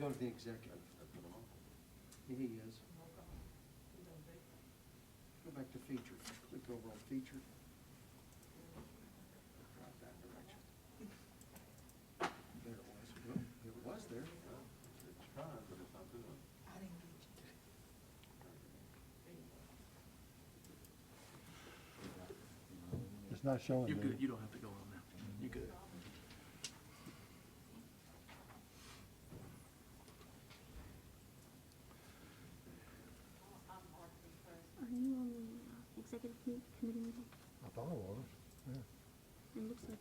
Go to the executive. He is. Go back to feature. Click over on feature. Drive that direction. There it was. Well, it was there. It's trying, but it's not doing it. I didn't get you. It's not showing. You're me. good. You don't have to go on now. You're good. Are you on the executive committee meeting? I thought it was, yeah. It looks like.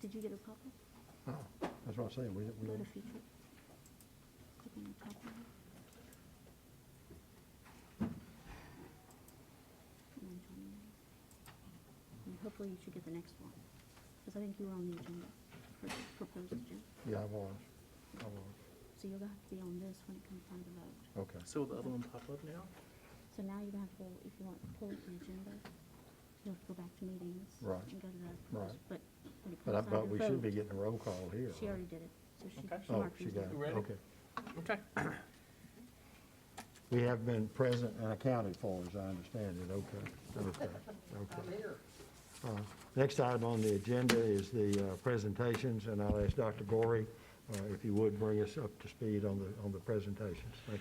Did you get a copy? Oh, that's what I'm saying, we Go to don't. feature. Click on the top one. And then join the meeting. And hopefully you should get the next one, because I think you were on the agenda, for the proposed agenda. Yeah, I was. So you'll have to be on this when it comes time to vote. Okay. So will the other one pop up now? So now you're gonna have to go, if you want to pull the agenda, you'll have to go back to meetings. Right. And go to that. Right. But when it But I comes time thought to we should be vote, getting a roll call here. she already did it, so she Okay. Oh, marked she it. got it, You ready? okay. Okay. We have been present and accounted for, as I understand it, okay. I'm here. Next item on the agenda is the presentations, and I'll ask Dr. Gorey if you would bring us up to speed on the presentations. Thank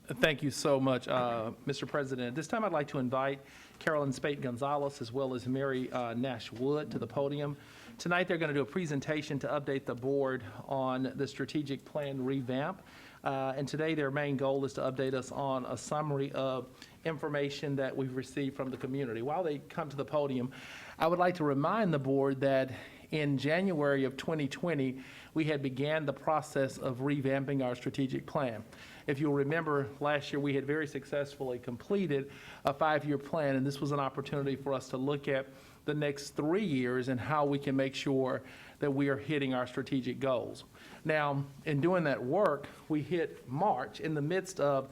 you. Thank you so much, Mr. President. At this time, I'd like to invite Carolyn Spate-Gonzalez as well as Mary Nash Wood to the podium. Tonight, they're going to do a presentation to update the board on the strategic plan revamp. And today, their main goal is to update us on a summary of information that we've received from the community. While they come to the podium, I would like to remind the board that in January of 2020, we had began the process of revamping our strategic plan. If you'll remember, last year we had very successfully completed a 5-year plan, and this was an opportunity for us to look at the next 3 years and how we can make sure that we are hitting our strategic goals. Now, in doing that work, we hit March in the midst of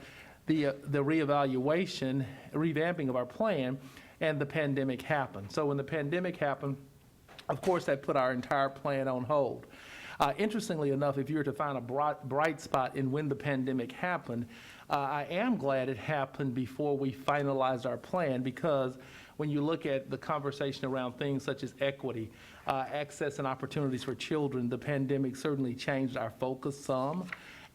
the reevaluation, revamping of our plan, and the pandemic happened. So when the pandemic happened, of course, that put our entire plan on hold. Interestingly enough, if you were to find a bright spot in when the pandemic happened, I am glad it happened before we finalized our plan, because when you look at the conversation around things such as equity, access and opportunities for children, the pandemic certainly changed our focus some.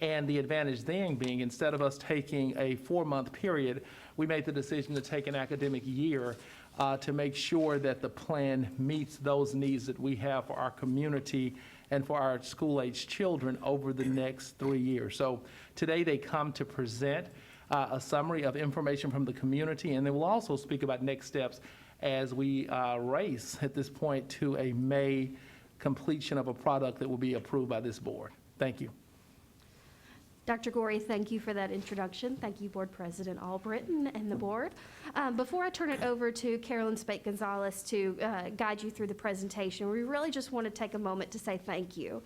And the advantage then being, instead of us taking a 4-month period, we made the decision to take an academic year to make sure that the plan meets those needs that we have for our community and for our school-aged children over the next 3 years. So today they come to present a summary of information from the community, and they will also speak about next steps as we race at this point to a May completion of a product that will be approved by this board. Thank you. Dr. Gorey, thank you for that introduction. Thank you, Board President Albritton and the board. Before I turn it over to Carolyn Spate-Gonzalez to guide you through the presentation, we really just want to take a moment to say thank you.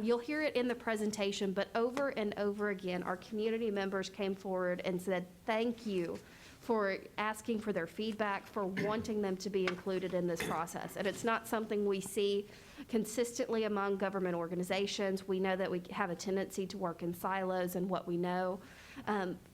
You'll hear it in the presentation, but over and over again, our community members came forward and said thank you for asking for their feedback, for wanting them to be included in this process. And it's not something we see consistently among government organizations. We know that we have a tendency to work in silos and what we know.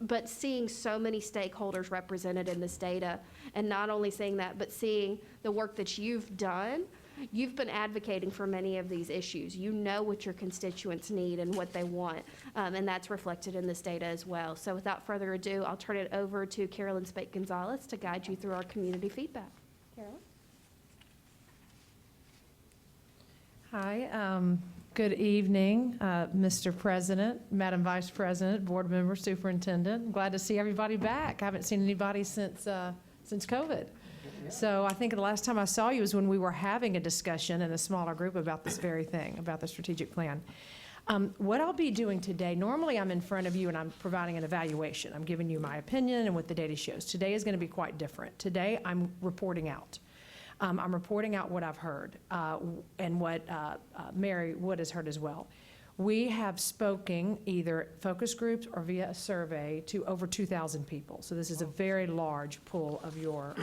But seeing so many stakeholders represented in this data, and not only seeing that, but seeing the work that you've done, you've been advocating for many of these issues. You know what your constituents need and what they want, and that's reflected in this data as well. So without further ado, I'll turn it over to Carolyn Spate-Gonzalez to guide you through our community feedback. Carolyn? Hi, good evening, Mr. President, Madam Vice President, Board Member, Superintendent. I'm glad to see everybody back. I haven't seen anybody since COVID. So I think the last time I saw you was when we were having a discussion in a smaller group about this very thing, about the strategic plan. What I'll be doing today, normally I'm in front of you and I'm providing an evaluation. I'm giving you my opinion and what the data shows. Today is going to be quite different. Today I'm reporting out. I'm reporting out what I've heard and what Mary Wood has heard as well. We have spoken either focus groups or via a survey to over 2,000 people. So this is a very large pool of your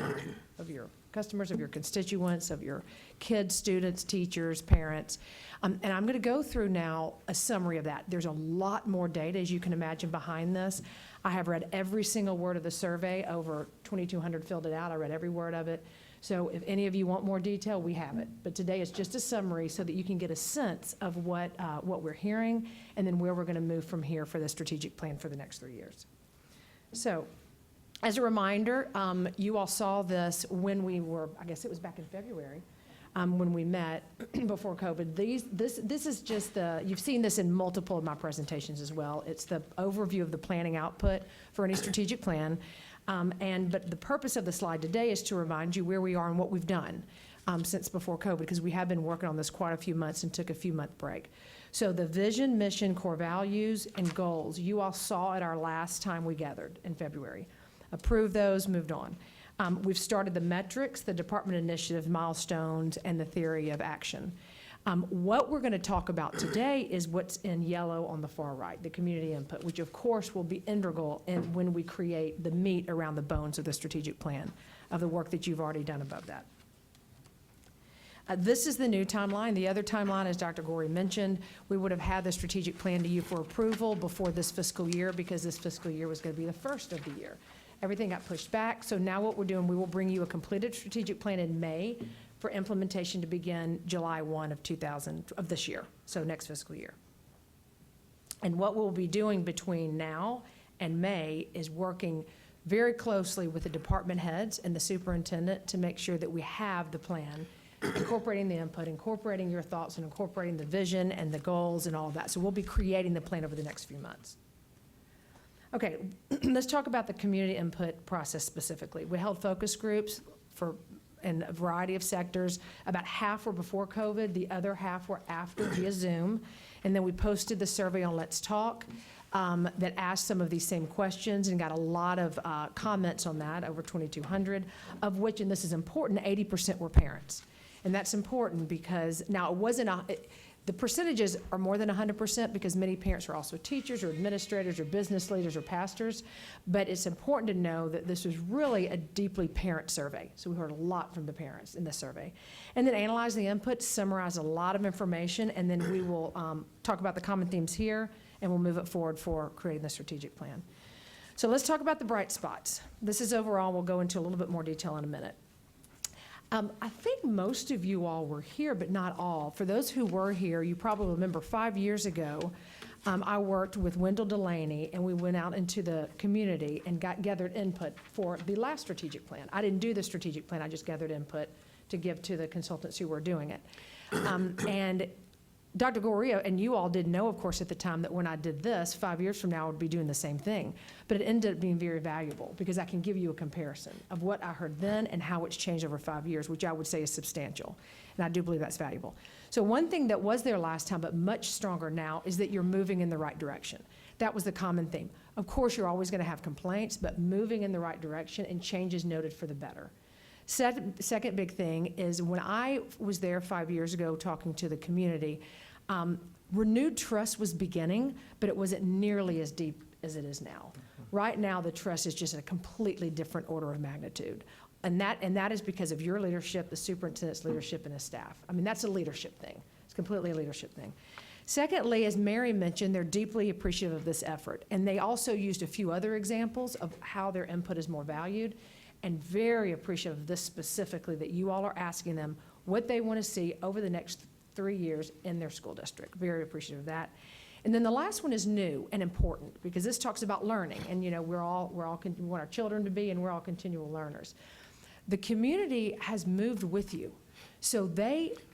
customers, of your constituents, of your kids, students, teachers, parents. And I'm going to go through now a summary of that. There's a lot more data, as you can imagine, behind this. I have read every single word of the survey. Over 2,200 filled it out. I read every word of it. So if any of you want more detail, we have it. But today is just a summary so that you can get a sense of what we're hearing and then where we're going to move from here for the strategic plan for the next 3 years. So as a reminder, you all saw this when we were, I guess it was back in February, when we met before COVID. This is just you've seen this in multiple of my presentations as well. It's the overview of the planning output for any strategic plan. But the purpose of the slide today is to remind you where we are and what we've done since before COVID, because we have been working on this quite a few months and took a few-month break. So the vision, mission, core values, and goals you all saw at our last time we gathered in February. Approved those, moved on. We've started the metrics, the department initiative, milestones, and the theory of action. What we're going to talk about today is what's in yellow on the far right, the community input, which of course will be integral when we create the meat around the bones of the strategic plan, of the work that you've already done above that. This is the new timeline. The other timeline, as Dr. Gorey mentioned, we would have had the strategic plan to you for approval before this fiscal year, because this fiscal year was going to be the first of the year. Everything got pushed back. So now what we're doing, we will bring you a completed strategic plan in May for implementation to begin July 1 of this year, so next fiscal year. And what we'll be doing between now and May is working very closely with the department heads and the superintendent to make sure that we have the plan, incorporating the input, incorporating your thoughts, and incorporating the vision and the goals and all of that. So we'll be creating the plan over the next few months. Okay, let's talk about the community input process specifically. We held focus groups in a variety of sectors. About half were before COVID, the other half were after via Zoom. And then we posted the survey on Let's Talk that asked some of these same questions and got a lot of comments on that, over 2,200, of which, and this is important, 80% were parents. And that's important because now it wasn't the percentages are more than 100% because many parents are also teachers or administrators or business leaders or pastors, but it's important to know that this was really a deeply parent survey. So we heard a lot from the parents in this survey. And then analyze the input, summarize a lot of information, and then we will talk about the common themes here, and we'll move it forward for creating the strategic plan. So let's talk about the bright spots. This is overall. We'll go into a little bit more detail in a minute. I think most of you all were here, but not all. For those who were here, you probably remember 5 years ago, I worked with Wendell Delaney, and we went out into the community and gathered input for the last strategic plan. I didn't do the strategic plan. I just gathered input to give to the consultants who were doing it. And Dr. Goria, and you all didn't know, of course, at the time that when I did this, 5 years from now, I would be doing the same thing. But it ended up being very valuable because I can give you a comparison of what I heard then and how it's changed over 5 years, which I would say is substantial. And I do believe that's valuable. So one thing that was there last time, but much stronger now, is that you're moving in the right direction. That was the common theme. Of course, you're always going to have complaints, but moving in the right direction and changes noted for the better. Second big thing is when I was there 5 years ago talking to the community, renewed trust was beginning, but it wasn't nearly as deep as it is now. Right now, the trust is just a completely different order of magnitude. And that is because of your leadership, the superintendent's leadership, and his staff. I mean, that's a leadership thing. It's completely a leadership thing. Secondly, as Mary mentioned, they're deeply appreciative of this effort. And they also used a few other examples of how their input is more valued, and very appreciative of this specifically, that you all are asking them what they want to see over the next 3 years in their school district. Very appreciative of that. And then the last one is new and important because this talks about learning, and we want our children to be, and we're all continual learners. The community has moved with you. So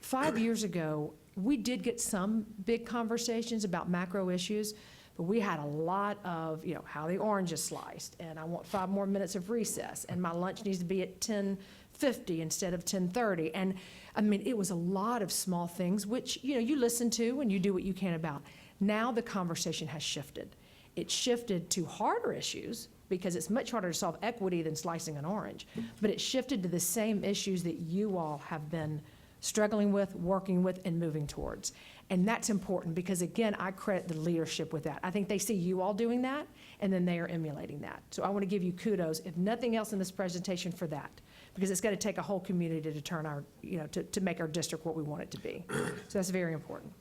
5 years ago, we did get some big conversations about macro issues, but we had a lot of, how the orange is sliced, and I want 5 more minutes of recess, and my lunch needs to be at 10:50 instead of 10:30. And I mean, it was a lot of small things, which, you listen to and you do what you can about. Now the conversation has shifted. It shifted to harder issues because it's much harder to solve equity than slicing an orange. But it shifted to the same issues that you all have been struggling with, working with, and moving towards. And that's important because, again, I credit the leadership with that. I think they see you all doing that, and then they are emulating that. So I want to give you kudos, if nothing else in this presentation, for that, because it's going to take a whole community to turn our, to make our district what we want it to be. So that's very important.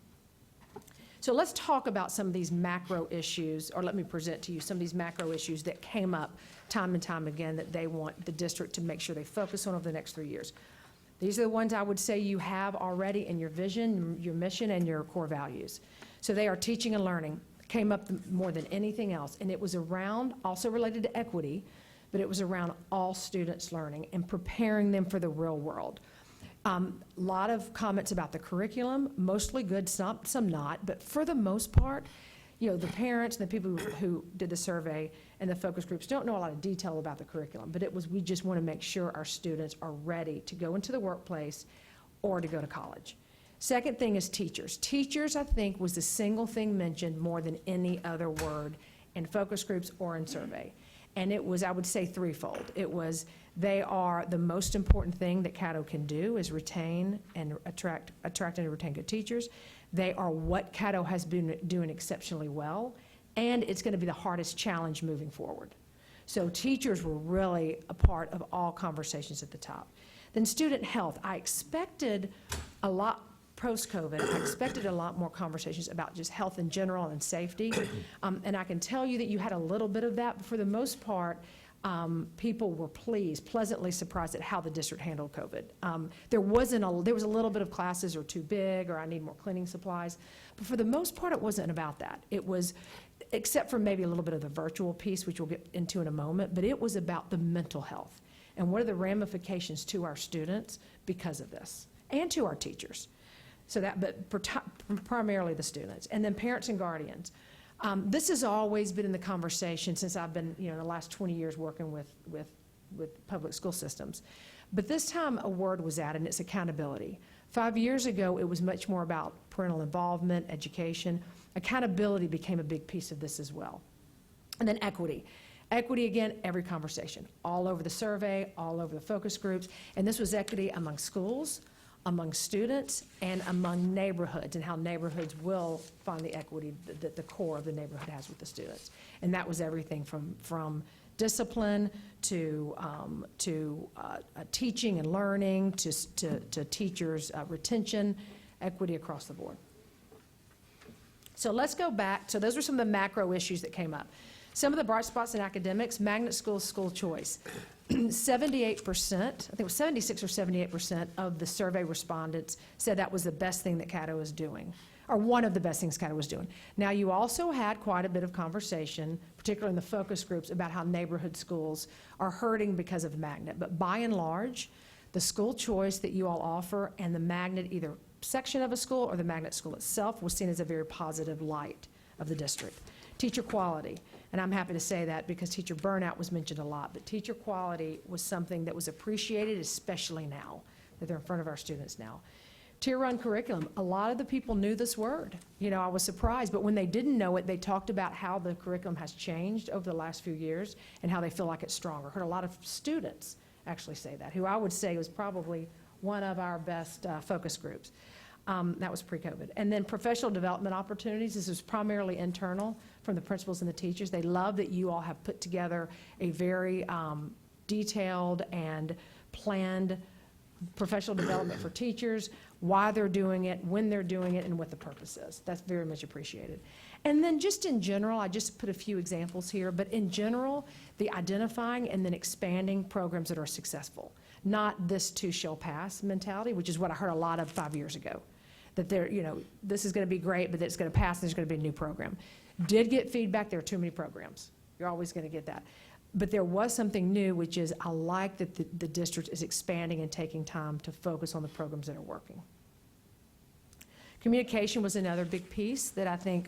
So let's talk about some of these macro issues, or let me present to you some of these macro issues that came up time and time again that they want the district to make sure they focus on over the next 3 years. These are the ones I would say you have already in your vision, your mission, and your core values. So they are teaching and learning, came up more than anything else, and it was around, also related to equity, but it was around all students learning and preparing them for the real world. A lot of comments about the curriculum, mostly good, some not, but for the most part, the parents and the people who did the survey and the focus groups don't know a lot of detail about the curriculum, but we just want to make sure our students are ready to go into the workplace or to go to college. Second thing is teachers. Teachers, I think, was the single thing mentioned more than any other word in focus groups or in survey. And it was, I would say, threefold. It was, they are the most important thing that Caddo can do is retain and attract and retain good teachers. They are what Caddo has been doing exceptionally well, and it's going to be the hardest challenge moving forward. So teachers were really a part of all conversations at the top. Then student health. I expected a lot, post-COVID, I expected a lot more conversations about just health in general and safety. And I can tell you that you had a little bit of that, but for the most part, people were pleasantly surprised at how the district handled COVID. There was a little bit of classes are too big, or I need more cleaning supplies, but for the most part, it wasn't about that. It was, except for maybe a little bit of the virtual piece, which we'll get into in a moment, but it was about the mental health and what are the ramifications to our students because of this, and to our teachers. So that, but primarily the students, and then parents and guardians. This has always been in the conversation since I've been, in the last 20 years working with public school systems. But this time a word was added, and it's accountability. 5 years ago, it was much more about parental involvement, education. Accountability became a big piece of this as well. And then equity. Equity, again, every conversation, all over the survey, all over the focus groups. And this was equity among schools, among students, and among neighborhoods, and how neighborhoods will find the equity that the core of the neighborhood has with the students. And that was everything from discipline to teaching and learning to teachers' retention, equity across the board. So let's go back. So those were some of the macro issues that came up. Some of the bright spots in academics, magnet schools, school choice. 78%, I think it was 76 or 78% of the survey respondents said that was the best thing that Caddo was doing, or one of the best things Caddo was doing. Now, you also had quite a bit of conversation, particularly in the focus groups, about how neighborhood schools are hurting because of magnet. But by and large, the school choice that you all offer and the magnet, either section of a school or the magnet school itself, was seen as a very positive light of the district. Teacher quality. And I'm happy to say that because teacher burnout was mentioned a lot, but teacher quality was something that was appreciated, especially now that they're in front of our students now. Tier 1 curriculum, a lot of the people knew this word. I was surprised, but when they didn't know it, they talked about how the curriculum has changed over the last few years and how they feel like it's stronger. Heard a lot of students actually say that, who I would say was probably one of our best focus groups. That was pre-COVID. And then professional development opportunities. This was primarily internal from the principals and the teachers. They love that you all have put together a very detailed and planned professional development for teachers, why they're doing it, when they're doing it, and what the purpose is. That's very much appreciated. And then just in general, I just put a few examples here, but in general, the identifying and then expanding programs that are successful. Not this too shall pass mentality, which is what I heard a lot of 5 years ago. That this is going to be great, but it's going to pass and there's going to be a new program. Did get feedback, there are too many programs. You're always going to get that. But there was something new, which is I like that the district is expanding and taking time to focus on the programs that are working. Communication was another big piece that I think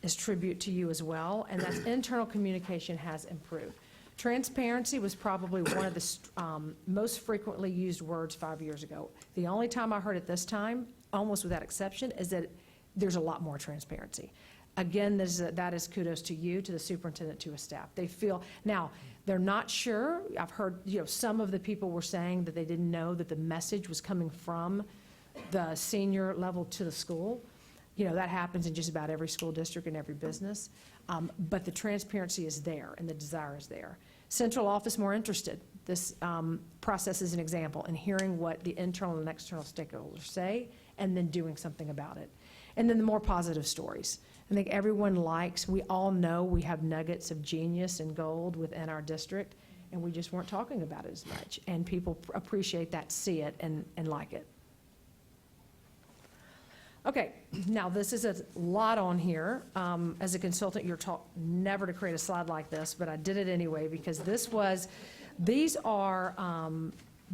is tribute to you as well, and that's internal communication has improved. Transparency was probably one of the most frequently used words 5 years ago. The only time I heard it this time, almost without exception, is that there's a lot more transparency. Again, that is kudos to you, to the superintendent, to his staff. They feel, now, they're not sure. I've heard, some of the people were saying that they didn't know that the message was coming from the senior level to the school. That happens in just about every school district and every business. But the transparency is there and the desire is there. Central office more interested. This process is an example in hearing what the internal and external stakeholders say and then doing something about it. And then the more positive stories. I think everyone we all know we have nuggets of genius and gold within our district, and we just weren't talking about it as much. And people appreciate that, see it, and like it. Okay, now this is a lot on here. As a consultant, you're taught never to create a slide like this, but I did it anyway because these are,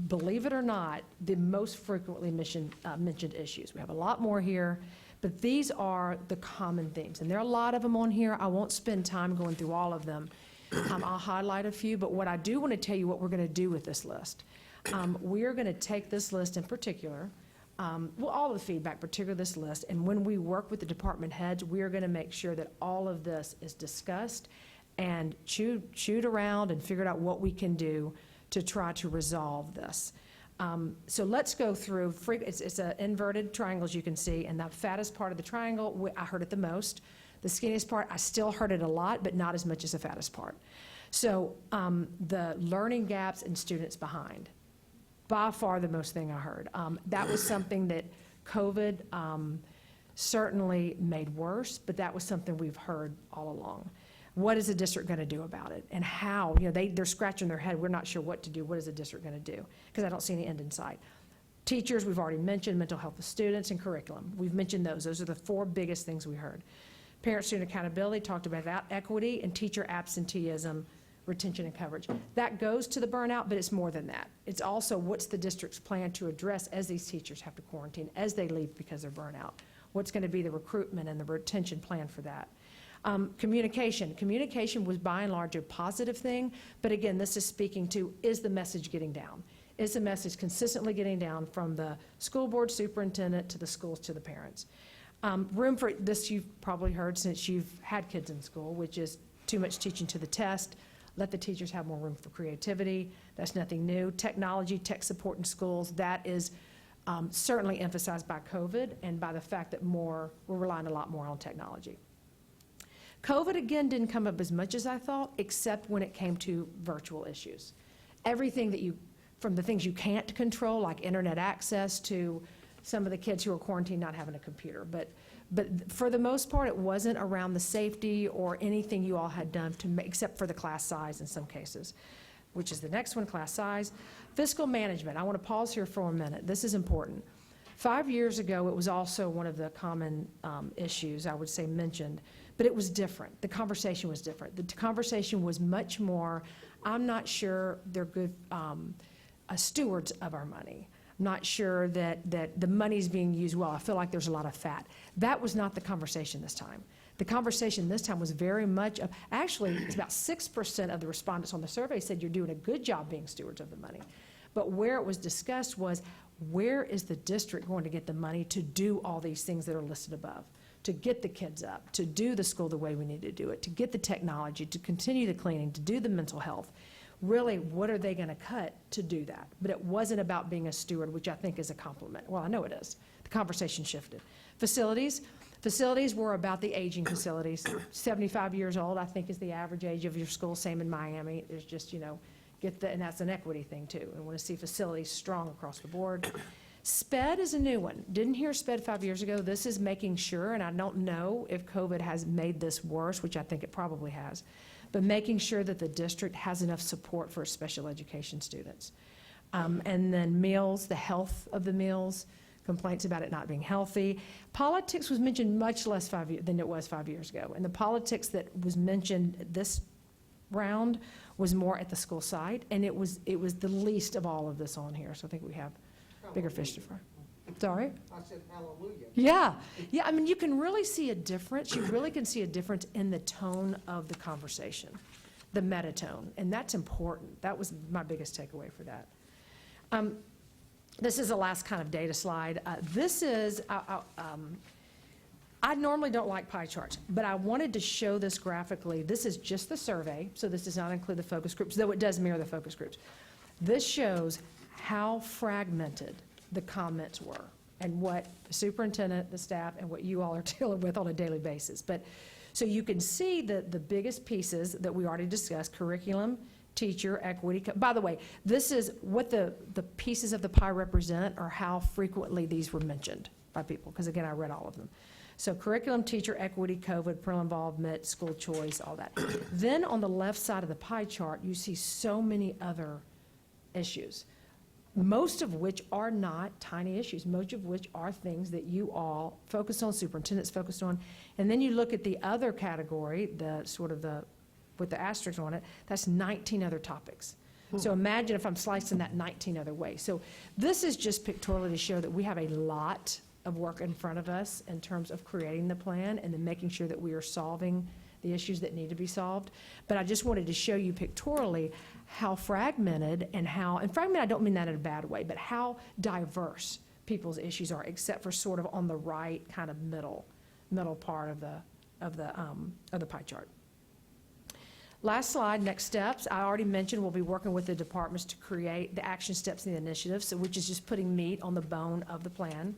believe it or not, the most frequently mentioned issues. We have a lot more here, but these are the common themes. And there are a lot of them on here. I won't spend time going through all of them. I'll highlight a few, but what I do want to tell you what we're going to do with this list. We're going to take this list in particular, all the feedback, particularly this list, and when we work with the department heads, we are going to make sure that all of this is discussed and chewed around and figured out what we can do to try to resolve this. So let's go through, it's an inverted triangle, as you can see, and the fattest part of the triangle, I heard it the most. The skinniest part, I still heard it a lot, but not as much as the fattest part. So the learning gaps and students behind, by far the most thing I heard. That was something that COVID certainly made worse, but that was something we've heard all along. What is the district going to do about it? And how? They're scratching their head. We're not sure what to do. What is the district going to do? Because I don't see any end in sight. Teachers, we've already mentioned, mental health of students, and curriculum. We've mentioned those. Those are the four biggest things we heard. Parent-student accountability, talked about that, equity, and teacher absenteeism, retention and coverage. That goes to the burnout, but it's more than that. It's also what's the district's plan to address as these teachers have to quarantine, as they leave because they're burnout. What's going to be the recruitment and the retention plan for that? Communication. Communication was by and large a positive thing, but again, this is speaking to, is the message getting down? Is the message consistently getting down from the school board superintendent to the schools to the parents? Room for this you've probably heard since you've had kids in school, which is too much teaching to the test. Let the teachers have more room for creativity. That's nothing new. Technology, tech support in schools, that is certainly emphasized by COVID and by the fact that we're relying a lot more on technology. COVID, again, didn't come up as much as I thought, except when it came to virtual issues. Everything that from the things you can't control, like internet access, to some of the kids who are quarantined not having a computer. But for the most part, it wasn't around the safety or anything you all had done except for the class size in some cases, which is the next one, class size. Fiscal management. I want to pause here for a minute. This is important. 5 years ago, it was also one of the common issues, I would say, mentioned, but it was different. The conversation was different. The conversation was much more, I'm not sure they're good stewards of our money. I'm not sure that the money's being used well. I feel like there's a lot of fat. That was not the conversation this time. The conversation this time was very much of, actually, it's about 6% of the respondents on the survey said you're doing a good job being stewards of the money. But where it was discussed was, where is the district going to get the money to do all these things that are listed above? To get the kids up, to do the school the way we need to do it, to get the technology, to continue the cleaning, to do the mental health. Really, what are they going to cut to do that? But it wasn't about being a steward, which I think is a compliment. Well, I know it is. The conversation shifted. Facilities. Facilities were about the aging facilities. 75 years old, I think, is the average age of your school. Same in Miami. There's just, and that's an equity thing too. We want to see facilities strong across the board. SPED is a new one. Didn't hear SPED 5 years ago. This is making sure, and I don't know if COVID has made this worse, which I think it probably has, but making sure that the district has enough support for special education students. And then meals, the health of the meals, complaints about it not being healthy. Politics was mentioned much less than it was 5 years ago. And the politics that was mentioned this round was more at the school side, and it was the least of all of this on here. So I think we have bigger fish to fry. Sorry? I said hallelujah. Yeah. Yeah, I mean, you can really see a difference. You really can see a difference in the tone of the conversation, the metatone, and that's important. That was my biggest takeaway for that. This is the last kind of data slide. This is, I normally don't like pie charts, but I wanted to show this graphically. This is just the survey, so this does not include the focus groups, though it does mirror the focus groups. This shows how fragmented the comments were and what the superintendent, the staff, and what you all are dealing with on a daily basis. But, so you can see the biggest pieces that we already discussed: curriculum, teacher, equity. By the way, this is what the pieces of the pie represent, or how frequently these were mentioned by people, because again, I read all of them. So curriculum, teacher, equity, COVID, parental involvement, school choice, all that. Then on the left side of the pie chart, you see so many other issues, most of which are not tiny issues, most of which are things that you all focus on, superintendents focused on. And then you look at the other category, the sort of the, with the asterisk on it, that's 19 other topics. So imagine if I'm slicing that 19 other ways. So this is just pictorially to show that we have a lot of work in front of us in terms of creating the plan and then making sure that we are solving the issues that need to be solved. But I just wanted to show you pictorially how fragmented and fragmented, I don't mean that in a bad way, but how diverse people's issues are, except for sort of on the right kind of middle part of the pie chart. Last slide, next steps. I already mentioned we'll be working with the departments to create the action steps and the initiatives, so which is just putting meat on the bone of the plan.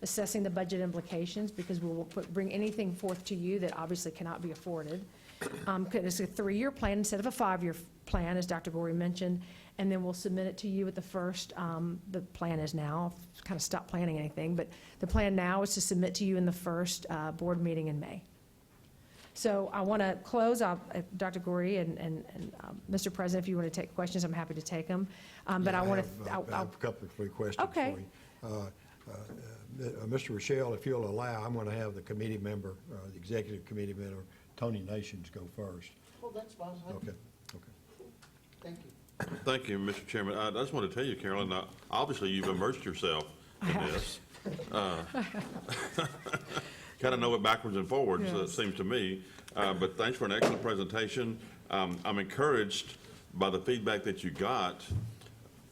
Assessing the budget implications, because we will bring anything forth to you that obviously cannot be afforded. It's a 3-year plan instead of a 5-year plan, as Dr. Gorey mentioned, and then we'll submit it to you at the first, the plan is now, kind of stop planning anything, but the plan now is to submit to you in the first board meeting in May. So I want to close, Dr. Gorey and Mr. President, if you want to take questions, I'm happy to take them. But I want to. I have a couple of quick questions for Okay. you. Mr. Rochelle, if you'll allow, I'm going to have the committee member, the executive committee member, Tony Nations, go first. Well, that's fine. Okay. Thank you. Thank you, Mr. Chairman. I just want to tell you, Carolyn, obviously you've immersed yourself in this. Kind of know it backwards and forwards, it seems to me. But thanks for an excellent presentation. I'm encouraged by the feedback that you got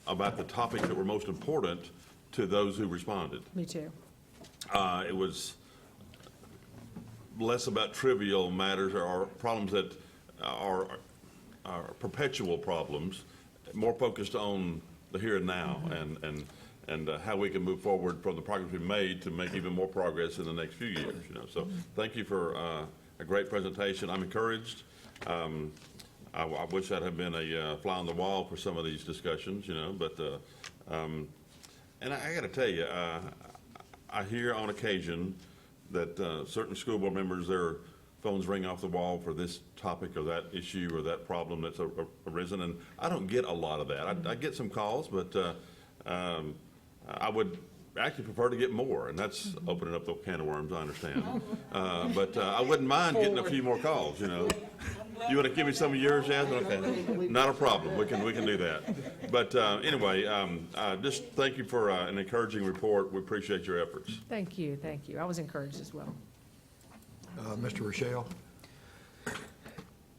about the topics that were most important to those who responded. Me too. It was less about trivial matters or problems that are perpetual problems, more focused on the here and now and how we can move forward from the progress we've made to make even more progress in the next few years. So thank you for a great presentation. I'm encouraged. I wish I'd have been a fly on the wall for some of these discussions, but and I got to tell you, I hear on occasion that certain school board members, their phones ring off the wall for this topic or that issue or that problem that's arisen, and I don't get a lot of that. I get some calls, but I would actually prefer to get more, and that's opening up the can of worms, I understand. But I wouldn't mind getting a few more calls, You want to give me some of yours, Jasmine? Okay, not a problem. We can do that. But anyway, just thank you for an encouraging report. We appreciate your efforts. Thank you. I was encouraged as well. Mr. Rochelle?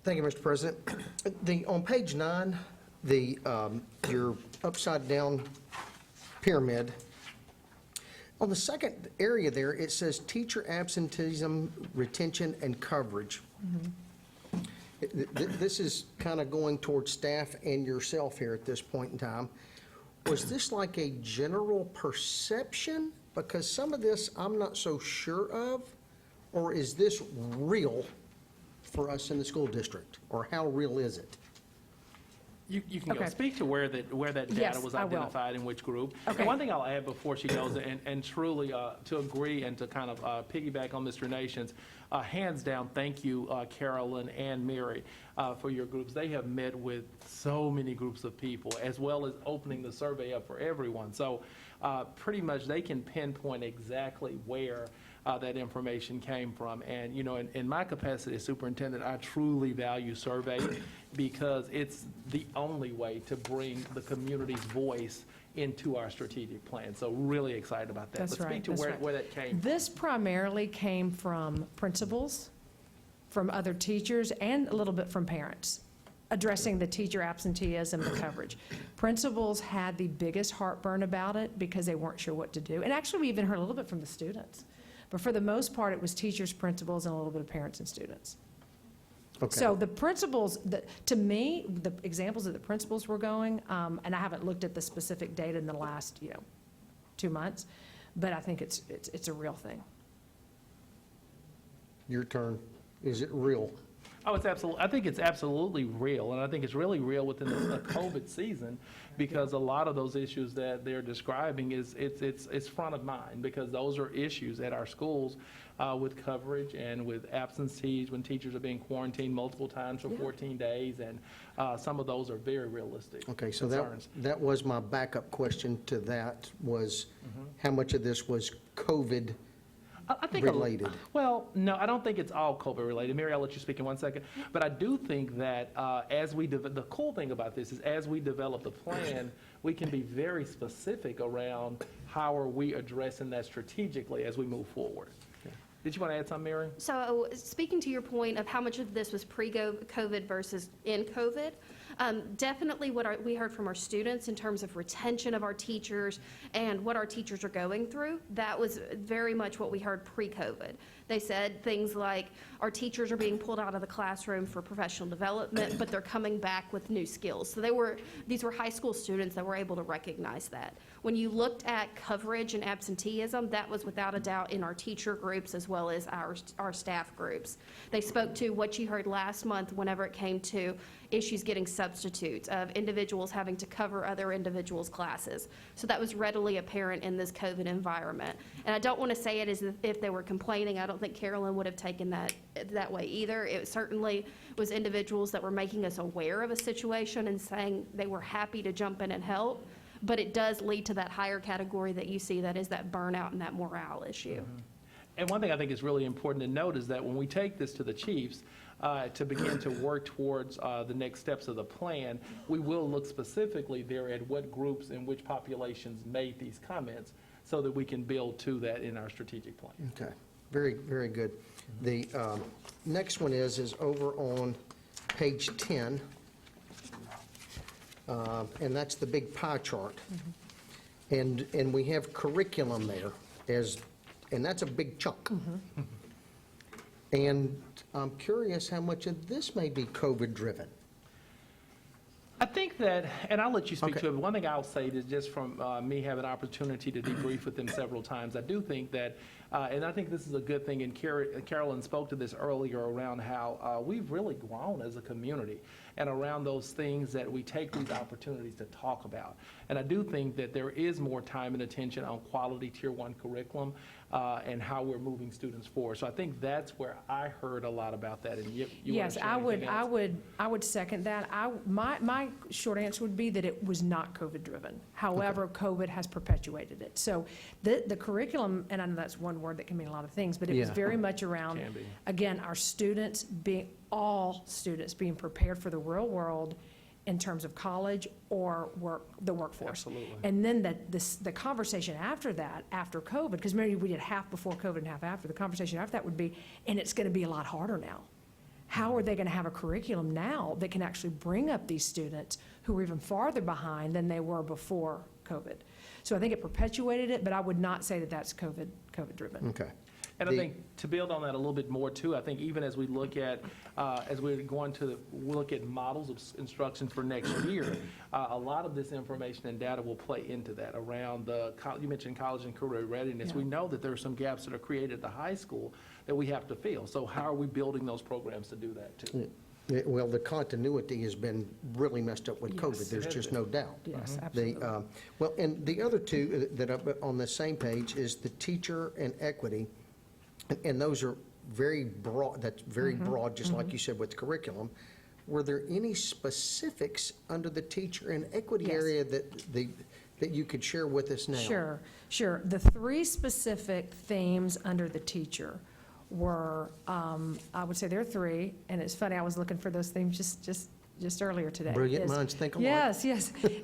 Thank you, Mr. President. On page 9, your upside down pyramid, on the second area there, it says teacher absenteeism, retention, and coverage. This is kind of going towards staff and yourself here at this point in time. Was this like a general perception? Because some of this I'm not so sure of. Or is this real for us in the school district? Or how real is it? You can go Okay. speak to where that data Yes, was I will. identified in which group. Okay. And one thing I'll add before she goes, and truly to agree and to kind of piggyback on Mr. Nations, hands down, thank you, Carolyn and Mary, for your groups. They have met with so many groups of people, as well as opening the survey up for everyone. So pretty much they can pinpoint exactly where that information came from. And, in my capacity as superintendent, I truly value survey because it's the only way to bring the community's voice into our strategic plan. So really excited about that. That's But right, speak to that's where, right. where that came from. This primarily came from principals, from other teachers, and a little bit from parents, addressing the teacher absenteeism, the coverage. Principals had the biggest heartburn about it because they weren't sure what to do. And actually, we even heard a little bit from the students. But for the most part, it was teachers, principals, and a little bit of parents and students. Okay. So the principals, to me, the examples that the principals were going, and I haven't looked at the specific data in the last, 2 months, but I think it's a real thing. Your turn. Is it real? Oh, it's absolutely, I think it's absolutely real, and I think it's really real within the COVID season, because a lot of those issues that they're describing it's front of mind, because those are issues at our schools with coverage and with absentees, when teachers are being quarantined multiple times for 14 days, and some of those are very realistic Okay, so concerns. that was my backup question to that, was how much of this was COVID I think related? Well, no, I don't think it's all COVID related. Mary, I'll let you speak in 1 second. But I do think that the cool thing about this is as we develop the plan, we can be very specific around how are we addressing that strategically as we move forward. Did you want to add something, Mary? So speaking to your point of how much of this was pre-COVID versus in COVID, definitely what we heard from our students in terms of retention of our teachers and what our teachers are going through, that was very much what we heard pre-COVID. They said things like, our teachers are being pulled out of the classroom for professional development, but they're coming back with new skills. So these were high school students that were able to recognize that. When you looked at coverage and absenteeism, that was without a doubt in our teacher groups as well as our staff groups. They spoke to what you heard last month whenever it came to issues getting substitutes, of individuals having to cover other individuals' classes. So that was readily apparent in this COVID environment. And I don't want to say it as if they were complaining. I don't think Carolyn would have taken that way either. It certainly was individuals that were making us aware of a situation and saying they were happy to jump in and help. But it does lead to that higher category that you see, that is that burnout and that morale issue. And one thing I think is really important to note is that when we take this to the chiefs, to begin to work towards the next steps of the plan, we will look specifically there at what groups and which populations made these comments so that we can build to that in our strategic plan. Okay, very, very good. The next one is over on page 10, and that's the big pie chart. And we have curriculum there and that's a big chunk. And I'm curious how much of this may be COVID-driven. I think that, and I'll let you speak Okay. to it, but one thing I'll say is just from me having an opportunity to debrief with them several times, I do think that, and I think this is a good thing, and Carolyn spoke to this earlier around how we've really grown as a community and around those things that we take these opportunities to talk about. And I do think that there is more time and attention on quality Tier 1 curriculum and how we're moving students forward. So I think that's where I heard a lot about that. And you Yes, I would second that. My short answer would be that it was not COVID-driven. However, COVID has perpetuated it. So the curriculum, and I know that's one word that can mean a lot of things, but it was Yeah. very much around, Can be. again, our students all students being prepared for the real world in terms of college or the workforce. Absolutely. And then the conversation after that, after COVID, because maybe we did half before COVID and half after, the conversation after that would be, and it's going to be a lot harder now. How are they going to have a curriculum now that can actually bring up these students who are even farther behind than they were before COVID? So I think it perpetuated it, but I would not say that that's COVID-driven. Okay. And I think to build on that a little bit more too, I think even as we look at, as we're going to look at models of instruction for next year, a lot of this information and data will play into that around you mentioned college and career readiness. Yeah. We know that there are some gaps that are created at the high school that we have to fill. So how are we building those programs to do that too? Well, the continuity has been really messed up with COVID. Yes. There's just no doubt. Yes, absolutely. Well, and the other two that are on the same page is the teacher and equity. And those are very broad, that's very broad, just like you said with curriculum. Were there any specifics under the teacher and equity Yes. area that you could share with us now? Sure. The three specific themes under the teacher were, I would say there are three, and it's funny, I was looking for those themes just earlier today. Brilliant minds think alike. Yes,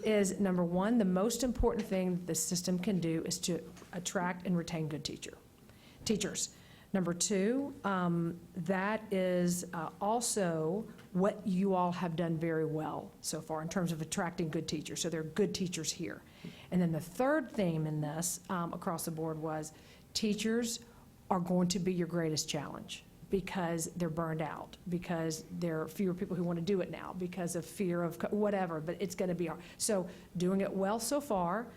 is number one, the most important thing the system can do is to attract and retain good teachers. Number two, that is also what you all have done very well so far in terms of attracting good teachers. So there are good teachers here. And then the third theme in this across the board was teachers are going to be your greatest challenge because they're burned out, because there are fewer people who want to do it now, because of fear of whatever, but it's going to be hard. So doing it well so far,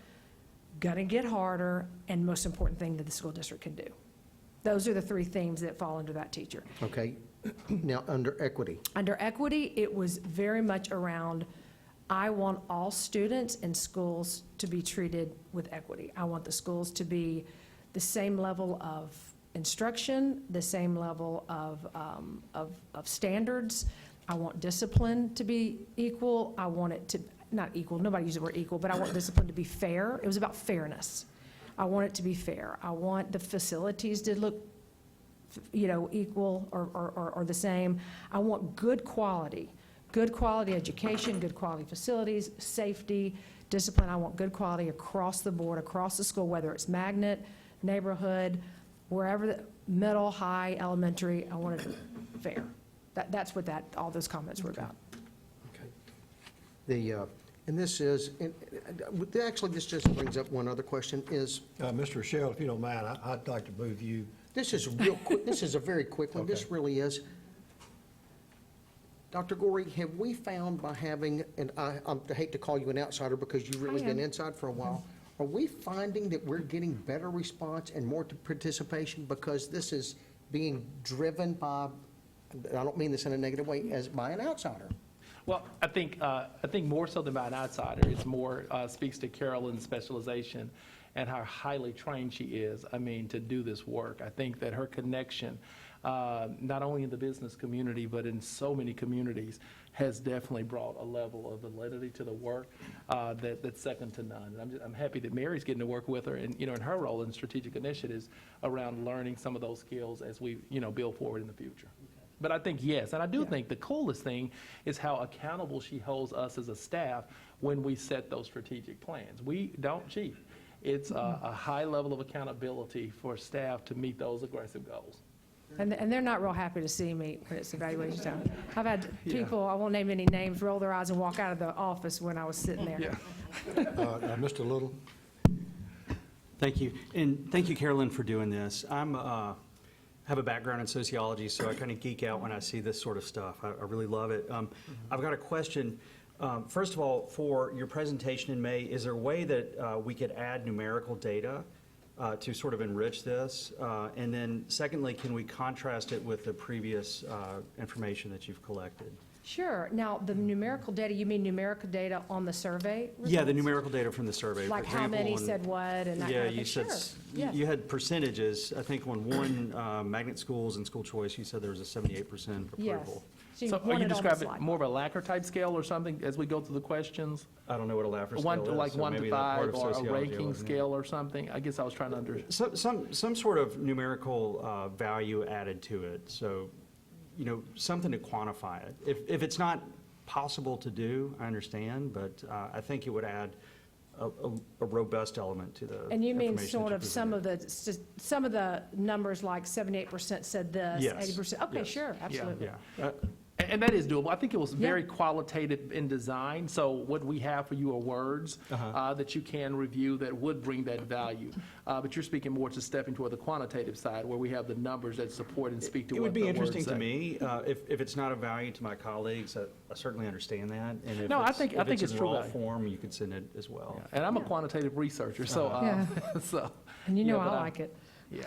going to get harder, and most important thing that the school district can do. Those are the three themes that fall under that teacher. Okay, now, under equity. Under equity, it was very much around, I want all students in schools to be treated with equity. I want the schools to be the same level of instruction, the same level of standards. I want discipline to be equal. I want it to, not equal, nobody uses the word equal, but I want discipline to be fair. It was about fairness. I want it to be fair. I want the facilities to look, equal or the same. I want good quality education, good quality facilities, safety, discipline. I want good quality across the board, across the school, whether it's magnet, neighborhood, wherever, middle, high, elementary. I want it fair. That's what all those comments were about. Okay. And this is, actually, this just brings up one other question, is, Mr. Rochelle, if you don't mind, I'd like to move you. this is real quick, this is a very quick one, this Okay. really is. Dr. Gorey, have we found by having, and I hate to call you an outsider because you've really been inside for a while, are we finding that we're getting better response and more participation because this is being driven by, I don't mean this in a negative way, as by an outsider? Well, I think more so than by an outsider, it's more, speaks to Carolyn's specialization and how highly trained she is, to do this work. I think that her connection, not only in the business community, but in so many communities, has definitely brought a level of validity to the work that's second to none. And I'm happy that Mary's getting to work with her and, in her role in strategic initiatives around learning some of those skills as we, build forward in the future. But I think, yes, and I do think the coolest thing is how accountable she holds us as a staff when we set those strategic plans. We don't cheat. It's a high level of accountability for staff to meet those aggressive goals. And they're not real happy to see me when it's evaluation time. I've had people, I won't name any names, roll their eyes and walk out of the office when I was sitting there. Yeah. Mr. Little? Thank you. And thank you, Carolyn, for doing this. Have a background in sociology, so I kind of geek out when I see this sort of stuff. I really love it. I've got a question. First of all, for your presentation in May, is there a way that we could add numerical data to sort of enrich this? And then secondly, can we contrast it with the previous information that you've collected? Sure. Now, the numerical data, you mean numerical data on the survey results? Yeah, the numerical data from the survey. Like for how example, many on- said what and that Yeah, kind of you thing? said, Sure. Yes. you had percentages. I think on one magnet schools and school choice, you said there was a 78% Yes. approval. So So you are want you it on the describing slide. more of a Laffer type scale or something as we go through the questions? I don't know what a Laffer scale One is. to like so 1 maybe to that part 5 of or a sociology I ranking wasn't in. scale or something? I guess I was trying to Some sort of numerical value added to it, so, something to quantify it. If it's not possible to do, I understand, but I think it would add a robust element to the And you mean information sort that of you some of the numbers like 78% said this, Yes. 80%? Okay, Yes. sure, absolutely. Yeah. And that is doable. I think it was Yeah. very qualitative in design, so what we have for you are words that you can review that would bring that value. But you're speaking more to stepping toward the quantitative side, where we have the numbers that support and speak to It what would be the words interesting to say. me, if it's not of value to my colleagues, I certainly understand that. And if No, I it's- think if it's in true raw value. form, you could send it as well. Yeah. And I'm a quantitative researcher, so, Yeah. so. And you know yeah, but I like it. Yeah.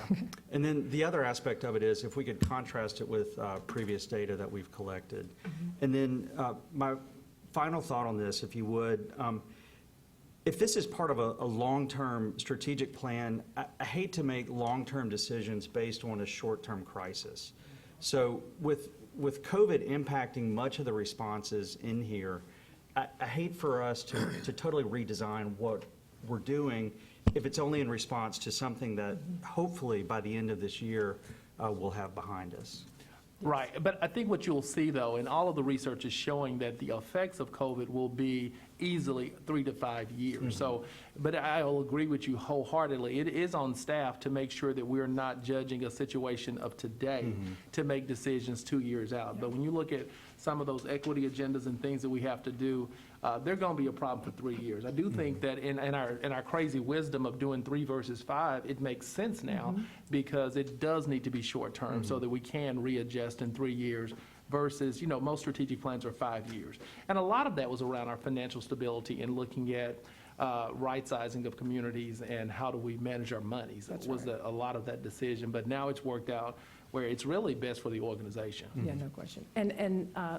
And then the other aspect of it is if we could contrast it with previous data that we've collected. And then my final thought on this, if you would, if this is part of a long-term strategic plan, I hate to make long-term decisions based on a short-term crisis. So with COVID impacting much of the responses in here, I hate for us to totally redesign what we're doing if it's only in response to something that hopefully by the end of this year we'll have behind us. Right, but I think what you'll see, though, and all of the research is showing that the effects of COVID will be easily 3 to 5 years. So, but I will agree with you wholeheartedly. It is on staff to make sure that we're not judging a situation of today to make decisions 2 years out. But when you look at some of those equity agendas and things that we have to do, they're going to be a problem for 3 years. I do think that in our crazy wisdom of doing 3 versus 5, it makes sense now because it does need to be short-term so that we can readjust in 3 years versus, most strategic plans are 5 years. And a lot of that was around our financial stability and looking at right-sizing of communities and how do we manage our monies. That was a lot of that decision, but now it's worked out where it's really best for the organization. Yeah, no question. And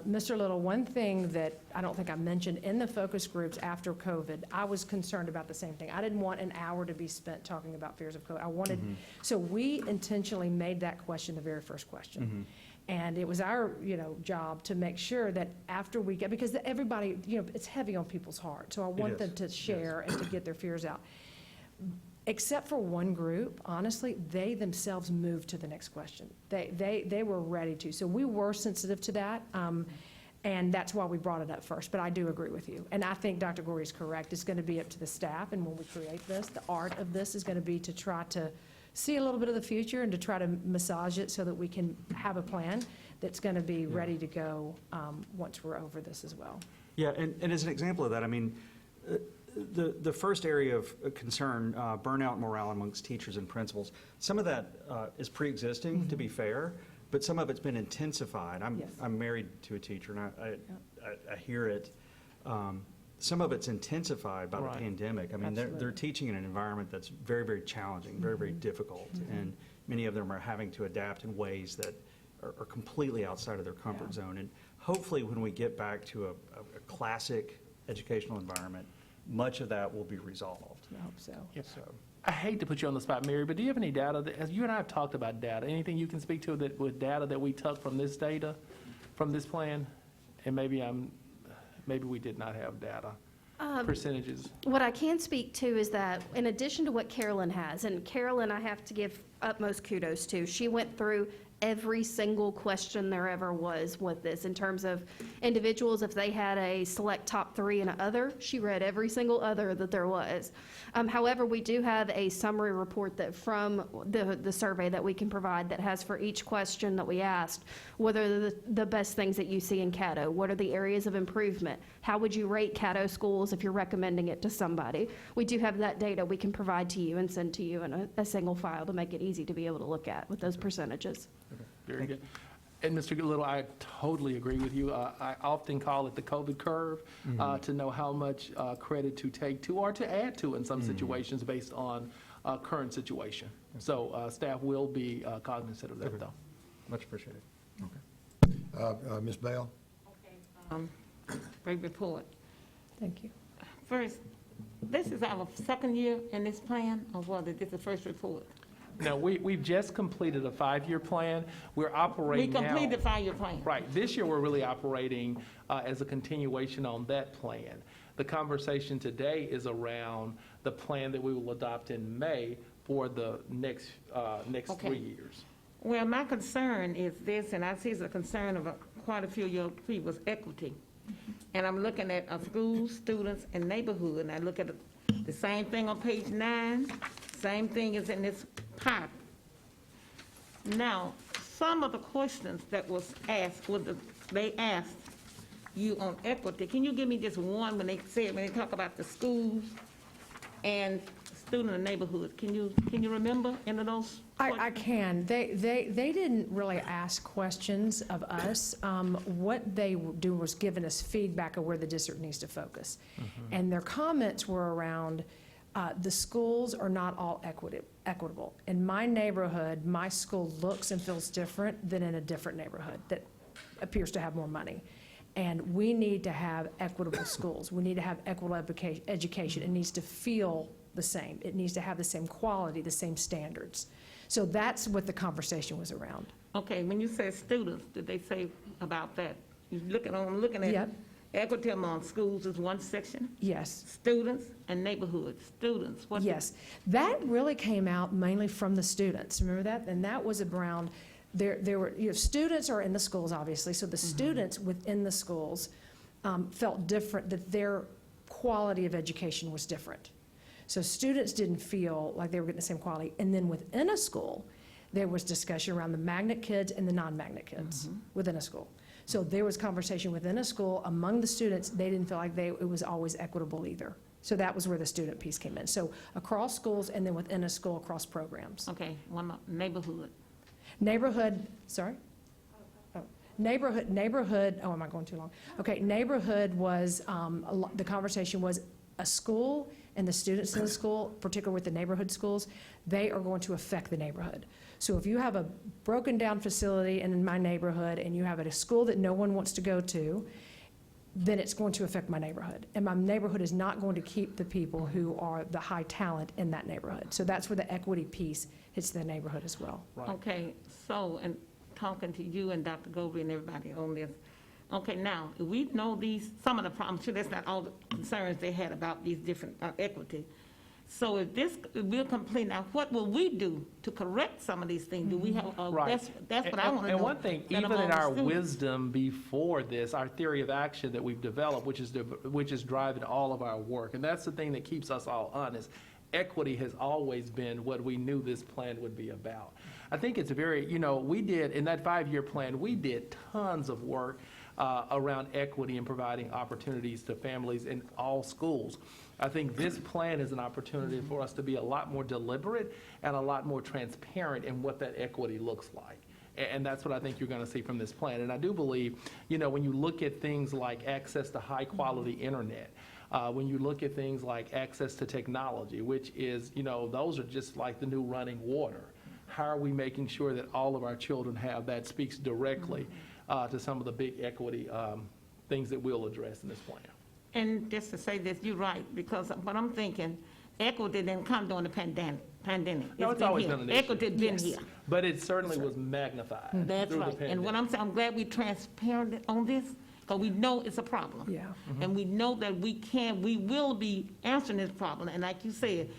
Mr. Little, one thing that I don't think I mentioned in the focus groups after COVID, I was concerned about the same thing. I didn't want an hour to be spent talking about fears of COVID. I wanted, so we intentionally made that question the very first question. And it was our, job to make sure that after we get, because everybody, it's heavy on people's hearts. So I want them to share and to get their fears out. Except for one group, honestly, they themselves moved to the next question. They were ready to. So we were sensitive to that, and that's why we brought it up first. But I do agree with you. And I think Dr. Gorey is correct. It's going to be up to the staff, and when we create this, the art of this is going to be to try to see a little bit of the future and to try to massage it so that we can have a plan that's going to be ready to go once we're over this as well. Yeah, and as an example of that, I mean, the first area of concern, burnout and morale amongst teachers and principals, some of that is pre-existing, to be fair, but some of it's been intensified. I'm married to a teacher, and I hear it. Some of it's intensified by the pandemic. I mean, they're teaching in an environment that's very, very challenging, very, very difficult, and many of them are having to adapt in ways that are completely outside of their comfort zone. And hopefully when we get back to a classic educational environment, much of that will be resolved. I hope so. So, I hate to put you on the spot, Mary, but do you have any data that, as you and I have talked about data, anything you can speak to that with data that we took from this data, from this plan? And maybe we did not have data, percentages. What I can speak to is that in addition to what Carolyn has, and Carolyn I have to give utmost kudos to, she went through every single question there ever was with this in terms of individuals. If they had a select top 3 and an other, she read every single other that there was. However, we do have a summary report that from the survey that we can provide that has for each question that we asked, what are the best things that you see in Caddo? What are the areas of improvement? How would you rate Caddo schools if you're recommending it to somebody? We do have that data we can provide to you and send to you in a single file to make it easy to be able to look at with those percentages. Very good. And Mr. Little, I totally agree with you. I often call it the COVID curve to know how much credit to take to or to add to in some situations based on current situation. So staff will be cognizant of that, though. Much appreciated. Ms. Bell? Great report. Thank you. First, this is our second year in this plan, or was it this the first report? Now, we've just completed a 5-year plan. We're operating now. We completed the 5-year plan. Right. This year, we're really operating as a continuation on that plan. The conversation today is around the plan that we will adopt in May for the next 3 years. Well, my concern is this, and I see it's a concern of quite a few of your people's equity. And I'm looking at schools, students, and neighborhood, and I look at the same thing on page 9, same thing is in this pot. Now, some of the questions that was asked, they asked you on equity. Can you give me just one when they talk about the schools and student and neighborhood? Can you remember any of those? I can. They didn't really ask questions of us. What they do was giving us feedback of where the district needs to focus. And their comments were around the schools are not all equitable. In my neighborhood, my school looks and feels different than in a different neighborhood that appears to have more money. And we need to have equitable schools. We need to have equitable education. It needs to feel the same. It needs to have the same quality, the same standards. So that's what the conversation was around. Okay, when you said students, did they say about that? I'm looking at Yep. equity among schools is one section, Yes. students and neighborhoods. Students, what? Yes, that really came out mainly from the students. Remember that? And that was around, there were, students are in the schools, obviously, so the students within the schools felt different, that their quality of education was different. So students didn't feel like they were getting the same quality. And then within a school, there was discussion around the magnet kids and the non-magnet kids within a school. So there was conversation within a school among the students, they didn't feel like it was always equitable either. So that was where the student piece came in. So across schools and then within a school, across programs. Okay, one more, neighborhood. Neighborhood, sorry? Oh, neighborhood, oh, am I going too long? Okay, neighborhood was, the conversation was a school and the students in the school, particularly with the neighborhood schools, they are going to affect the neighborhood. So if you have a broken down facility in my neighborhood and you have a school that no one wants to go to, then it's going to affect my neighborhood. And my neighborhood is not going to keep the people who are the high talent in that neighborhood. So that's where the equity piece hits the neighborhood as well. Right. Okay, so, and talking to you and Dr. Goldberg and everybody on this, okay, now, if we know some of the problems, sure, that's not all the concerns they had about these different equity. So if we're complete, now what will we do to correct some of these things? Do we have, Right. that's what I want to know. And one thing, that even among in the our students. wisdom before this, our theory of action that we've developed, which is driving all of our work, and that's the thing that keeps us all honest. Equity has always been what we knew this plan would be about. I think it's very, we did, in that 5-year plan, we did tons of work around equity and providing opportunities to families in all schools. I think this plan is an opportunity for us to be a lot more deliberate and a lot more transparent in what that equity looks like. And that's what I think you're going to see from this plan. And I do believe, when you look at things like access to high-quality internet, when you look at things like access to technology, which is, those are just like the new running water. How are we making sure that all of our children have that? Speaks directly to some of the big equity things that we'll address in this plan. And just to say this, you're right, because what I'm thinking, equity didn't come during the pandemic. No, it's always been an issue. Equity been here. But it certainly was magnified. That's through the right. And what pandemic. I'm saying, I'm glad we're transparent on this, because we know it's a problem. Yeah. And we know that we will be answering this problem. And like you said,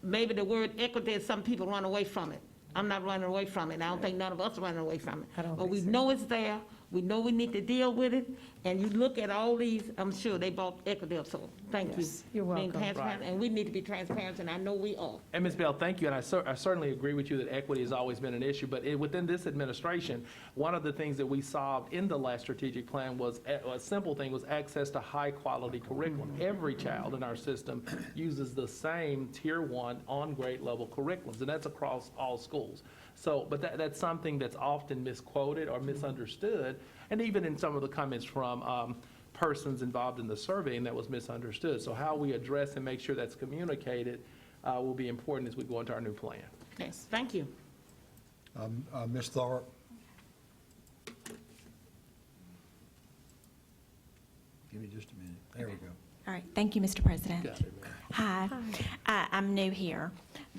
maybe the word equity, some people run away from it. I'm not running away from it. I don't think none of us are running away from it. I don't But think we so. know it's there. We know we need to deal with it. And you look at all these, I'm sure they brought equity up, so thank you. Yes, you're Being welcome. transparent, Right. and we need to be transparent, and I know we are. And Ms. Bell, thank you, and I certainly agree with you that equity has always been an issue, but within this administration, one of the things that we solved in the last strategic plan was, a simple thing, was access to high-quality curriculum. Every child in our system uses the same Tier 1 on-grade level curriculums, and that's across all schools. So, but that's something that's often misquoted or misunderstood, and even in some of the comments from persons involved in the survey, and that was misunderstood. So how we address and make sure that's communicated will be important as we go into our new plan. Yes, thank you. Ms. Thorpe? Give me just a minute. There we go. All right, thank you, Mr. President. Got it, ma'am. Hi, I'm new here,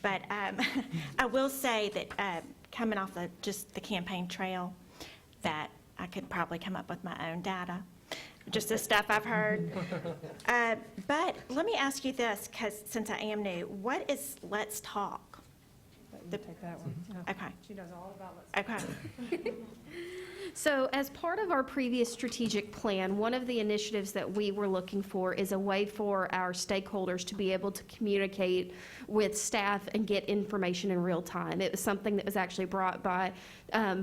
but I will say that coming off of just the campaign trail, that I could probably come up with my own data, just the stuff I've heard. But let me ask you this, because since I am new, what is Let's Talk? Take that one. Yeah. Okay, She knows all about it. okay. So as part of our previous strategic plan, one of the initiatives that we were looking for is a way for our stakeholders to be able to communicate with staff and get information in real time. It was something that was actually brought by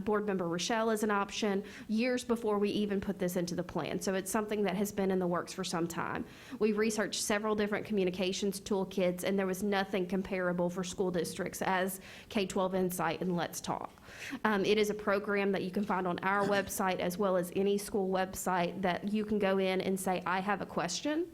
Board Member Rochelle as an option years before we even put this into the plan. So it's something that has been in the works for some time. We researched several different communications toolkits, and there was nothing comparable for school districts as K-12 Insight and Let's Talk. It is a program that you can find on our website as well as any school website that you can go in and say, I have a question.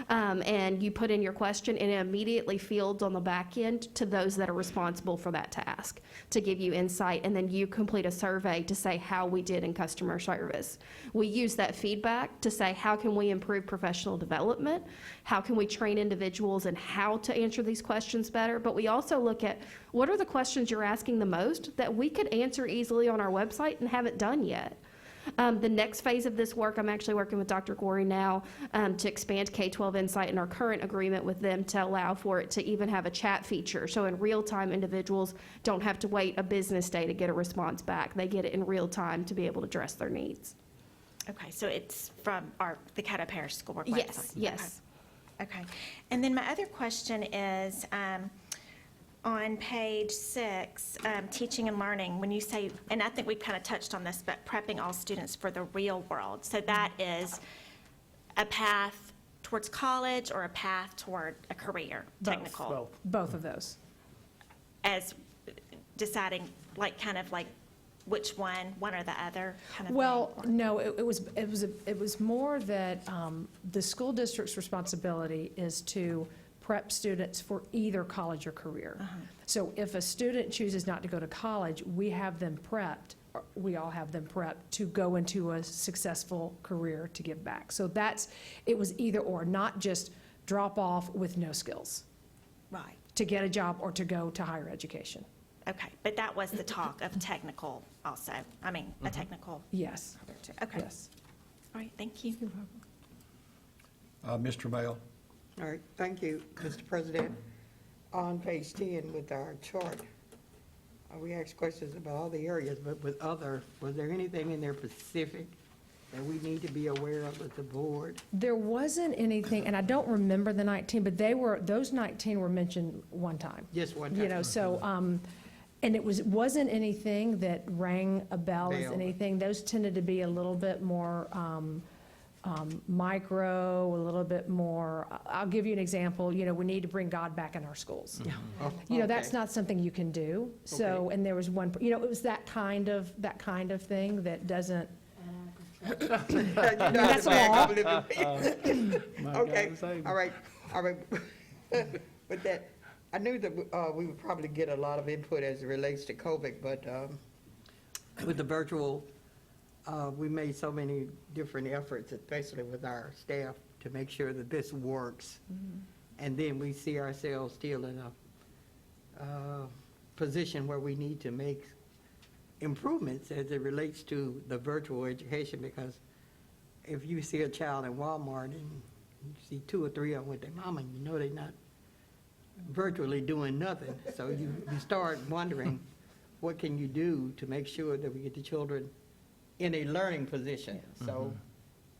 And you put in your question, and it immediately fields on the back end to those that are responsible for that task to give you insight, and then you complete a survey to say how we did in customer service. We use that feedback to say, how can we improve professional development? How can we train individuals in how to answer these questions better? But we also look at what are the questions you're asking the most that we could answer easily on our website and haven't done yet. The next phase of this work, I'm actually working with Dr. Gorey now to expand K-12 Insight in our current agreement with them to allow for it to even have a chat feature. So in real time, individuals don't have to wait a business day to get a response back. They get it in real time to be able to address their needs. Okay, so it's from the Caddo Parish School Board Yes, website? yes. Okay. And then my other question is, on page 6, teaching and learning, when you say, and I think we kind of touched on this, but prepping all students for the real world. So that is a path towards college or a path toward a career, technical? Both of those. As deciding, like, kind of like which one or the other kind of Well, thing? no, it was more that the school district's responsibility is to prep students for either college or career. So if a student chooses not to go to college, we have them prepped, or we all have them prepped to go into a successful career to give back. So it was either or, not just drop off with no skills Right, to get a job or to go to higher education. okay. But that was the talk of technical also, I mean, a technical, Yes, okay. yes. All right, thank you. Mr. Mail? All right, thank you, Mr. President. On page 10 with our chart, we asked questions about all the areas, but with other, was there anything in there specific that we need to be aware of as a board? There wasn't anything, and I don't remember the 19, but those 19 were mentioned one time. Just one You time? know, so, and it wasn't anything that rang a bell as Bell. anything. Those tended to be a little bit more micro, a little bit more, I'll give you an example, you know, we need to bring God back in our schools. Oh, You know, that's okay. not something you can do. So, and there was one, you know, it was that kind of thing that doesn't, You know how That's to back all. up a little bit. My Okay, God, save me. all right. But that, I knew that we would probably get a lot of input as it relates to COVID, but with the virtual, we made so many different efforts, especially with our staff, to make sure that this works. And then we see ourselves still in a position where we need to make improvements as it relates to the virtual education, because if you see a child in Walmart and you see 2 or 3 of them with their mama, you know they're not virtually doing nothing. So you start wondering, what can you do to make sure that we get the children in a learning position? So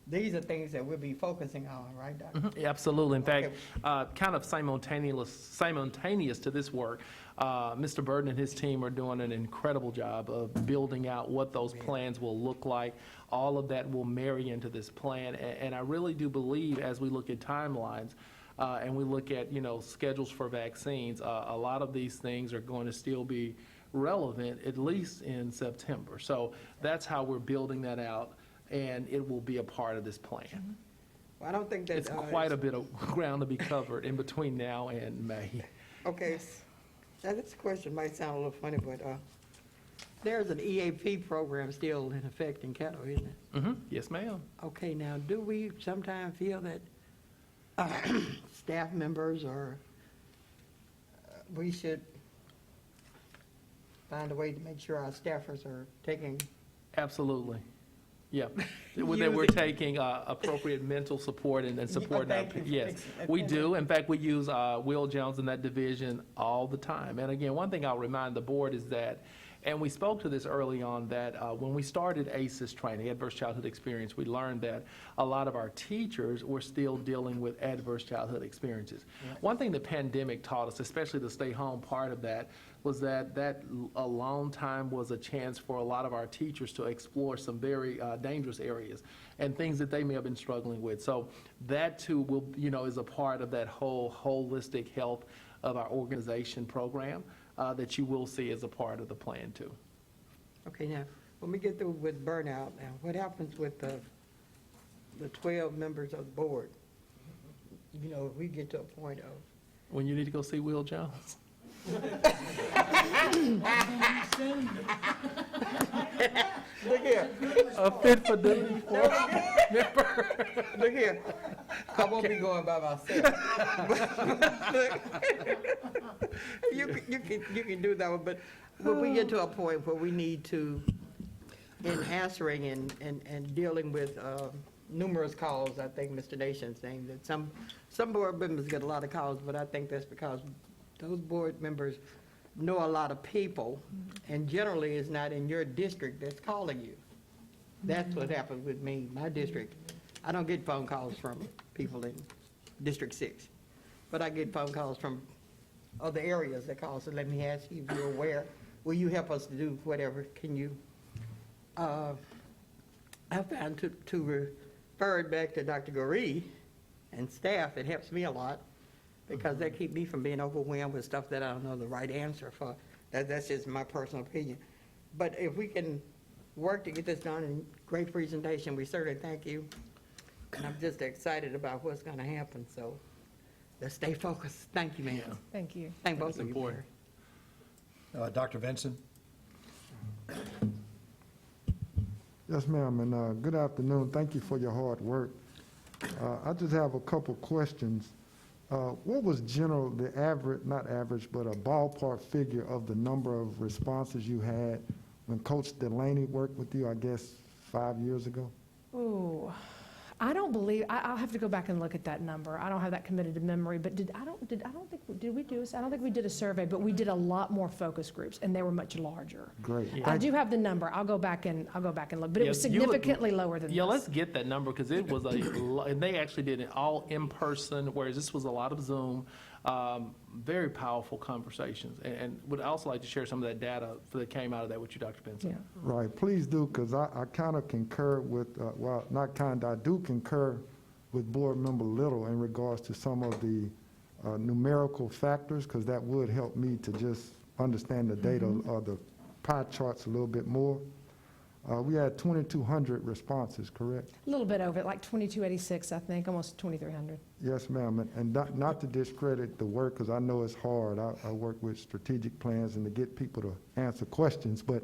these are things that we'll be focusing on, right, Doctor? Absolutely. In fact, Okay. kind of simultaneous to this work, Mr. Burden and his team are doing an incredible job of building out what those plans will look like. All of that will marry into this plan. And I really do believe, as we look at timelines, and we look at, you know, schedules for vaccines, a lot of these things are going to still be relevant, at least in September. So that's how we're building that out, and it will be a part of this plan. Well, I don't think that. It's quite a bit of ground to be covered in between now and May. Okay, now this question might sound a little funny, but there's an EAP program still in effect in Caddo, isn't it? Yes, ma'am. Okay, now, do we sometimes feel that staff members or we should find a way to make sure our staffers are taking, Absolutely. Yeah. That we're Using- taking appropriate mental support and supporting our, thank you. yes, we do. In fact, we use Will Jones in that division all the time. And again, one thing I'll remind the board is that, and we spoke to this early on, that when we started ACES training, Adverse Childhood Experience, we learned that a lot of our teachers were still dealing with adverse childhood experiences. One thing the pandemic taught us, especially the stay-home part of that, was that alone time was a chance for a lot of our teachers to explore some very dangerous areas and things that they may have been struggling with. So that too will, you know, is a part of that whole holistic health of our organization program that you will see as a part of the plan too. okay, now, when we get through with burnout, now, what happens with the 12 members of the board? You know, if we get to a point of, When you need to go see Will Jones. look here, A fit for duty. look here, I won't be going by myself. You can do that one, but when we get to a point where we need to, in answering and dealing with numerous calls, I think Mr. Nation's saying that some board members get a lot of calls, but I think that's because those board members know a lot of people, and generally it's not in your district that's calling you. That's what happened with me, my district. I don't get phone calls from people in District 6, but I get phone calls from other areas that call. So let me ask you if you're aware. Will you help us to do whatever? Can you? I found to refer it back to Dr. Goree and staff. It helps me a lot because they keep me from being overwhelmed with stuff that I don't know the right answer for. That's just my personal opinion. But if we can work to get this done, and great presentation, we certainly thank you. And I'm just excited about what's going to happen. So let's stay focused. Thank you, ma'am. Thank you. Thank both That's of you. important. Dr. Vinson? Yes, ma'am, and good afternoon. Thank you for your hard work. I just have a couple questions. What was the average, not average, but a ballpark figure of the number of responses you had when Coach Delaney worked with you, I guess, 5 years ago? Ooh, I don't believe, I'll have to go back and look at that number. I don't have that committed to memory, but I don't think we did a survey, but we did a lot more focus groups, and they were much larger. Great. I do have the number. I'll go back and look, but it was Yeah, you look- significantly lower than this. Yeah, let's get that number, because it was and they actually did it all in person, whereas this was a lot of Zoom. Very powerful conversations, and would also like to share some of that data that came out of that with you, Dr. Benson. Yeah. Right, please do, because I kind of concur with, well, not kind, I do concur with Board Member Little in regards to some of the numerical factors, because that would help me to just understand the data or the pie charts a little bit more. We had 2,200 responses, correct? A little bit over it, like 2286, I think, almost 2,300. Yes, ma'am, and not to discredit the work, because I know it's hard. I work with strategic plans and to get people to answer questions, but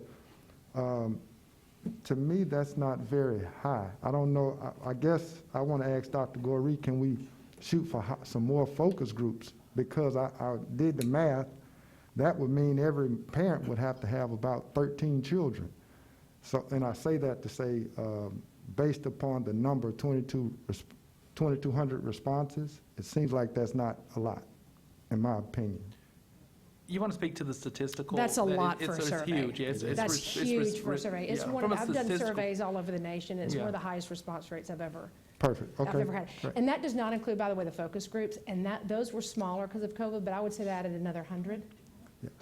to me, that's not very high. I don't know, I guess I want to ask Dr. Goree, can we shoot for some more focus groups? Because I did the math, that would mean every parent would have to have about 13 children. So, and I say that to say, based upon the number, 2,200 responses, it seems like that's not a lot, in my opinion. You want to speak to the statistical? That's a that lot for a it's survey. huge. Yeah, That's huge for a survey. It's yeah, one, from a I've done statistical- surveys all over the nation. It's one Yeah. of the highest response rates I've ever Perfect, okay. had. Great. And that does not include, by the way, the focus groups, and those were smaller because of COVID, but I would say that added another 100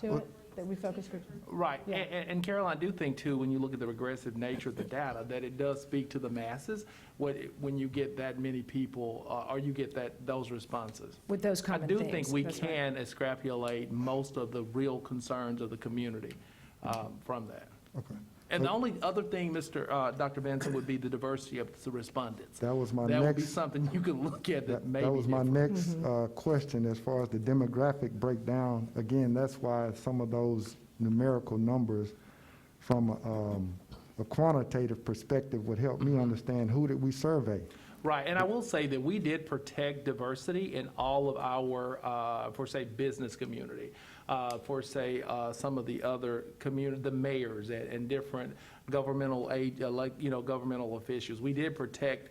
to Well- it, that we focus groups. Right, Yeah. and Carol, I do think too, when you look at the regressive nature of the data, that it does speak to the masses when you get that many people, or you get those responses. With those I common do things. think we That's right. can extrapolate most of the real concerns of the community from that. Okay. And the only other thing, Dr. Benson, would be the diversity of the respondents. That was my That would be next, something you could look at that may be that was my different. next question as far as the demographic breakdown. Again, that's why some of those numerical numbers from a quantitative perspective would help me understand who did we survey. Right, and I will say that we did protect diversity in all of our, for say, business community, for say, some of the other community, the mayors and different governmental governmental officials. We did protect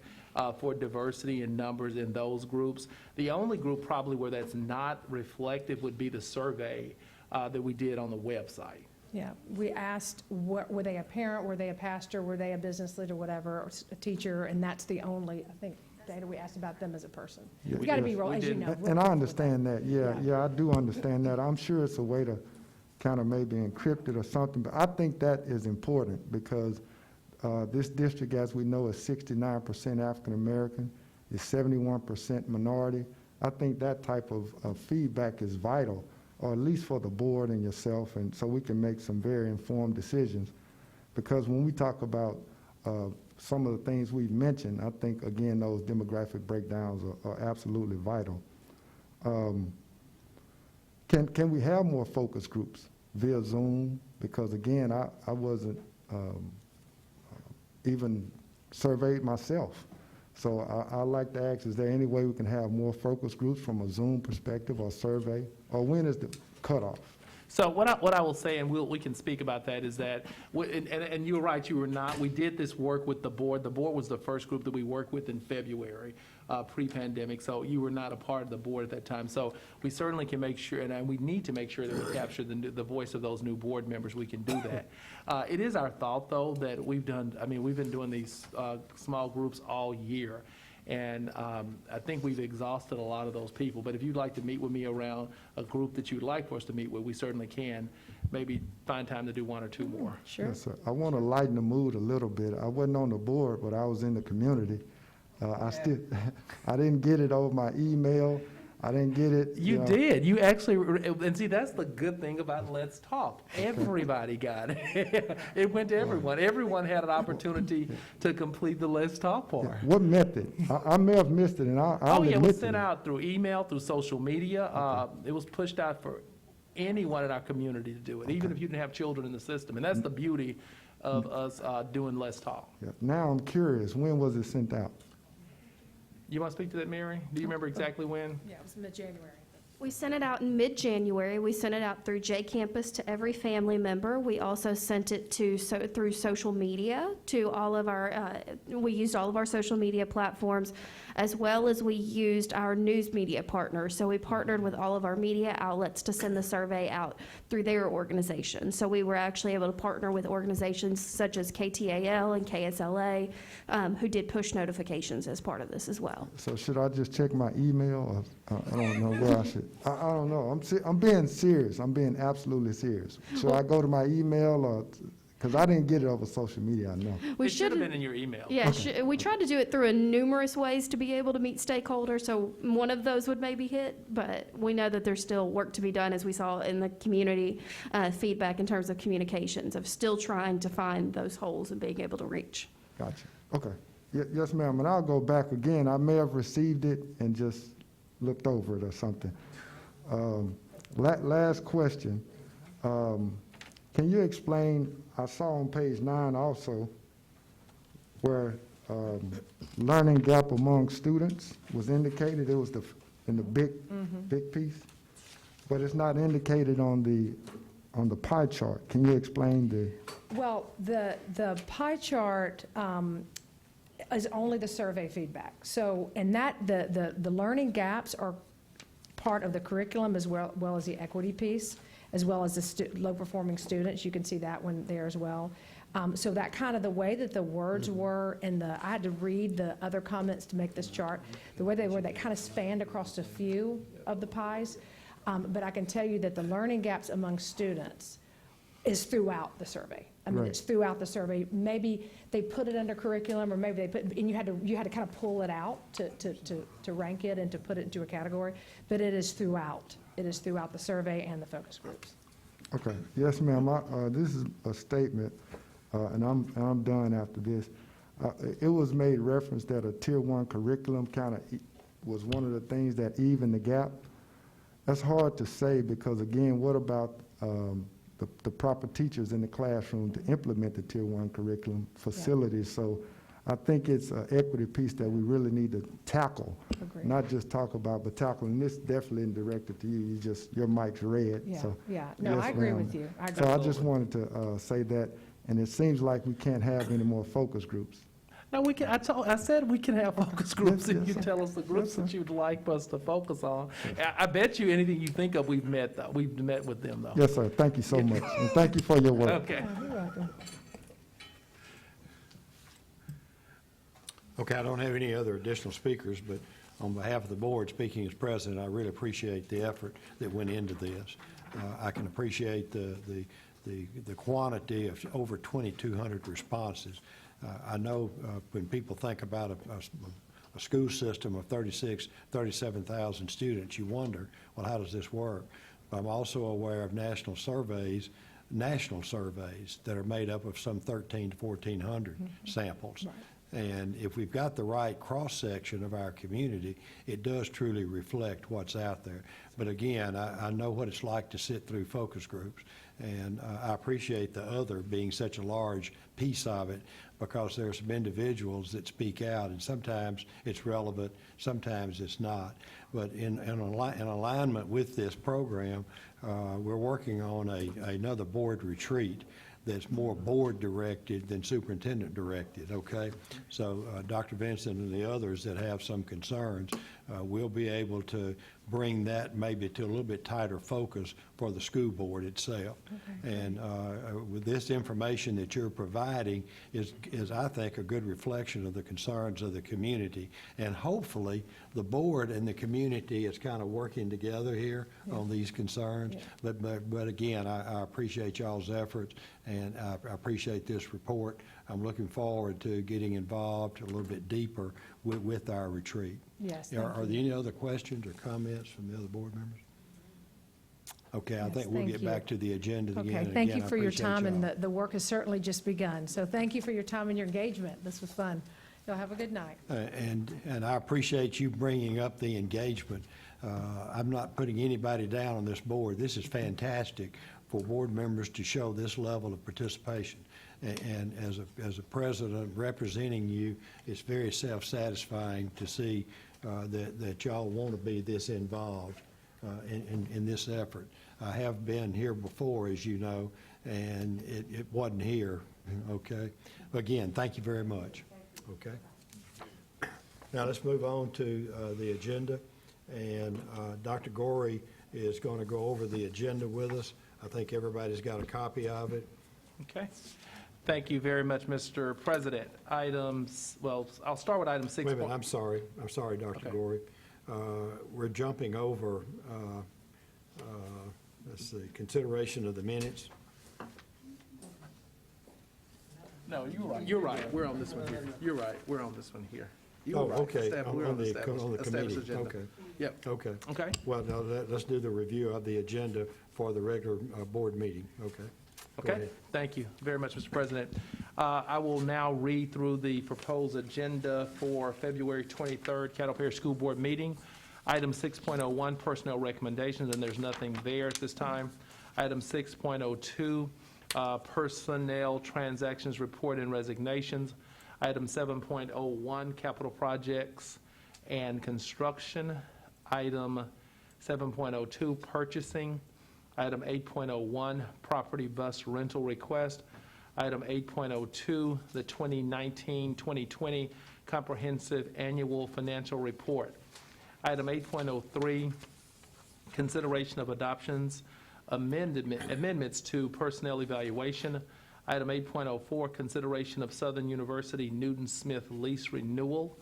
for diversity in numbers in those groups. The only group probably where that's not reflective would be the survey that we did on the website. Yeah, we asked, were they a parent, were they a pastor, were they a business leader, whatever, or a teacher, and that's the only, I think, data we asked about them as a person. Yeah, We got to yes. be real, We as you did. know. And I understand that, yeah, I do understand that. I'm sure it's a way to kind of maybe encrypt it or something, but I think that is important because this district, as we know, is 69% African-American, is 71% minority. I think that type of feedback is vital, or at least for the board and yourself, and so we can make some very informed decisions. Because when we talk about some of the things we've mentioned, I think, again, those demographic breakdowns are absolutely vital. Can we have more focus groups via Zoom? Because again, I wasn't even surveyed myself. So I'd like to ask, is there any way we can have more focus groups from a Zoom perspective or survey? Or when is the cutoff? So what I will say, and we can speak about that, is that, and you're right, you were not, we did this work with the board. The board was the first group that we worked with in February, pre-pandemic, so you were not a part of the board at that time. So we certainly can make sure, and we need to make sure that we capture the voice of those new board members. We can do that. It is our thought, though, that we've been doing these small groups all year. And I think we've exhausted a lot of those people. But if you'd like to meet with me around a group that you'd like for us to meet with, we certainly can. Maybe find time to do one or two more. Sure. Yes, sir. I want to lighten the mood a little bit. I wasn't on the board, but I was in the community. I didn't get it over my email. I didn't get it. You know. did. You actually, and see, that's the good thing about Let's Talk. Everybody got it. It went to everyone. Everyone had an opportunity to complete the Let's Talk part. What method? I may have missed it, and I'll Oh, yeah, it admit was to sent it. out through email, through social media. It was pushed out for anyone in our community to do it, even if you didn't have children in the system. And that's the beauty of us doing Let's Talk. Yeah. Now I'm curious, when was it sent out? You want to speak to that, Mary? Do you remember exactly when? Yeah, it was mid-January. We sent it out in mid-January. We sent it out through J-Campus to every family member. We also sent it through social media to all of our, we used all of our social media platforms, as well as we used our news media partners. So we partnered with all of our media outlets to send the survey out through their organization. So we were actually able to partner with organizations such as KTAL and KSLA, who did push notifications as part of this as well. So should I just check my email, or I don't know where I should? I don't know. I'm being serious. I'm being absolutely serious. Should I go to my email, or, because I didn't get it over social media, I know. We It should have been in your email. Yeah, we tried to do it through numerous ways to be able to meet stakeholders, so one of those would maybe hit, but we know that there's still work to be done, as we saw in the community feedback in terms of communications, of still trying to find those holes and being able to reach. Gotcha. Okay. Yes, ma'am. And I'll go back again. I may have received it and just looked over it or something. Last question. Can you explain, I saw on page 9 also, where learning gap among students was indicated. It was in the big piece, but it's not indicated on the pie chart. Can you explain the? Well, the pie chart is only the survey feedback. So, and that, the learning gaps are part of the curriculum as well as the equity piece, as well as the low-performing students. You can see that one there as well. So that kind of the way that the words were in I had to read the other comments to make this chart. The way they were, they kind of spanned across a few of the pies. But I can tell you that the learning gaps among students is throughout the survey. I mean, Right. It's throughout the survey. Maybe they put it under curriculum, or maybe they put, and you had to kind of pull it out to rank it and to put it into a category. But it is throughout. It is throughout the survey and the focus groups. Okay, yes, ma'am. This is a statement, and I'm done after this. It was made reference that a Tier 1 curriculum kind of was one of the things that evened the gap. That's hard to say because, again, what about the proper teachers in the classroom to implement the Tier 1 curriculum facilities? So I think it's an equity piece that we really need to tackle, Agreed. not just talk about, but tackle. And this definitely isn't directed to you. Your mic's red. Yeah, So, yeah. No, yes, I agree ma'am. with you. I So I agree. just wanted to say that, and it seems like we can't have any more focus groups. No, we can, I said we can have focus groups if you yes. tell us the groups that you'd like us to focus on. I bet you anything you think of, we've met with them, though. Yes, sir. Thank you so much, and thank you for your work. Okay. Okay, I don't have any other additional speakers, but on behalf of the board, speaking as president, I really appreciate the effort that went into this. I can appreciate the quantity of over 2,200 responses. I know when people think about a school system of 37,000 students, you wonder, well, how does this work? But I'm also aware of national surveys that are made up of some 1,300 to 1,400 samples. Right. And if we've got the right cross-section of our community, it does truly reflect what's out there. But again, I know what it's like to sit through focus groups, and I appreciate the other being such a large piece of it, because there are some individuals that speak out, and sometimes it's relevant, sometimes it's not. But in alignment with this program, we're working on another board retreat that's more board-directed than superintendent-directed, okay? So Dr. Vincent and the others that have some concerns we'll be able to bring that maybe to a little bit tighter focus for the school board itself. And with this information that you're providing is, I think, a good reflection of the concerns of the community. And hopefully, the board and the community is kind of working together here on these concerns. But again, I appreciate y'all's efforts, and I appreciate this report. I'm looking forward to getting involved a little bit deeper with our retreat. Yes, Are thank there you. any other questions or comments from the other board members? Okay, I Yes, think we'll thank get you. back to the agenda again. Okay, And thank again, you I for your appreciate time, and y'all. the work has certainly just begun. So thank you for your time and your engagement. This was fun. Y'all have a good night. And I appreciate you bringing up the engagement. I'm not putting anybody down on this board. This is fantastic for board members to show this level of participation. And as a president representing you, it's very self-satisfying to see that y'all want to be this involved in this effort. I have been here before, as you know, and it wasn't here, okay? Again, thank you very much, okay? Now, let's move on to the agenda, and Dr. Gorey is going to go over the agenda with us. I think everybody's got a copy of it. Okay. Thank you very much, Mr. President. Items, well, I'll start with item 6. Wait a minute, I'm sorry, Dr. Okay. Gorey. We're jumping over, let's see, consideration of the minutes. No, you're right. You're right. We're on this one here. You're right. We're on this one here. You Oh, were right. okay, We're on the established committee, agenda. okay. Yep. Okay. Okay. Well, now, let's do the review of the agenda for the regular board meeting, okay? Go Okay, ahead. thank you very much, Mr. President. I will now read through the proposed agenda for February 23rd Caddo Parish School Board meeting. Item 6.01, personnel recommendations, and there's nothing there at this time. Item 6.02, personnel transactions report and resignations. Item 7.01, capital projects and construction. Item 7.02, purchasing. Item 8.01, property bus rental request. Item 8.02, the 2019-2020 comprehensive annual financial report. Item 8.03, consideration of adoptions, amendments to personnel evaluation. Item 8.04, consideration of Southern University Newton-Smith lease renewal.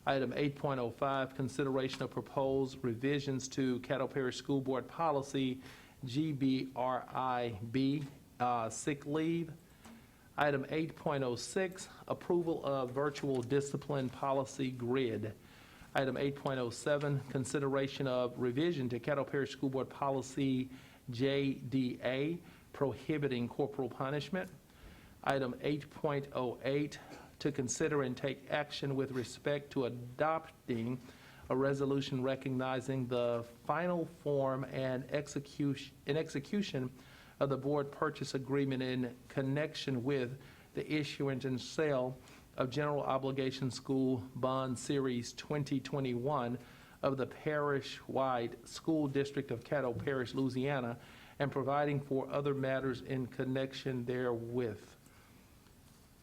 Item 8.05, consideration of proposed revisions to Caddo Parish School Board policy GBRIB, sick leave. Item 8.06, approval of virtual discipline policy grid. Item 8.07, consideration of revision to Caddo Parish School Board policy JDA, prohibiting corporal punishment. Item 8.08, to consider and take action with respect to adopting a resolution recognizing the final form and execution of the board purchase agreement in connection with the issuance and sale of General Obligation School Bond Series 2021 of the parish-wide school district of Caddo Parish, Louisiana, and providing for other matters in connection therewith.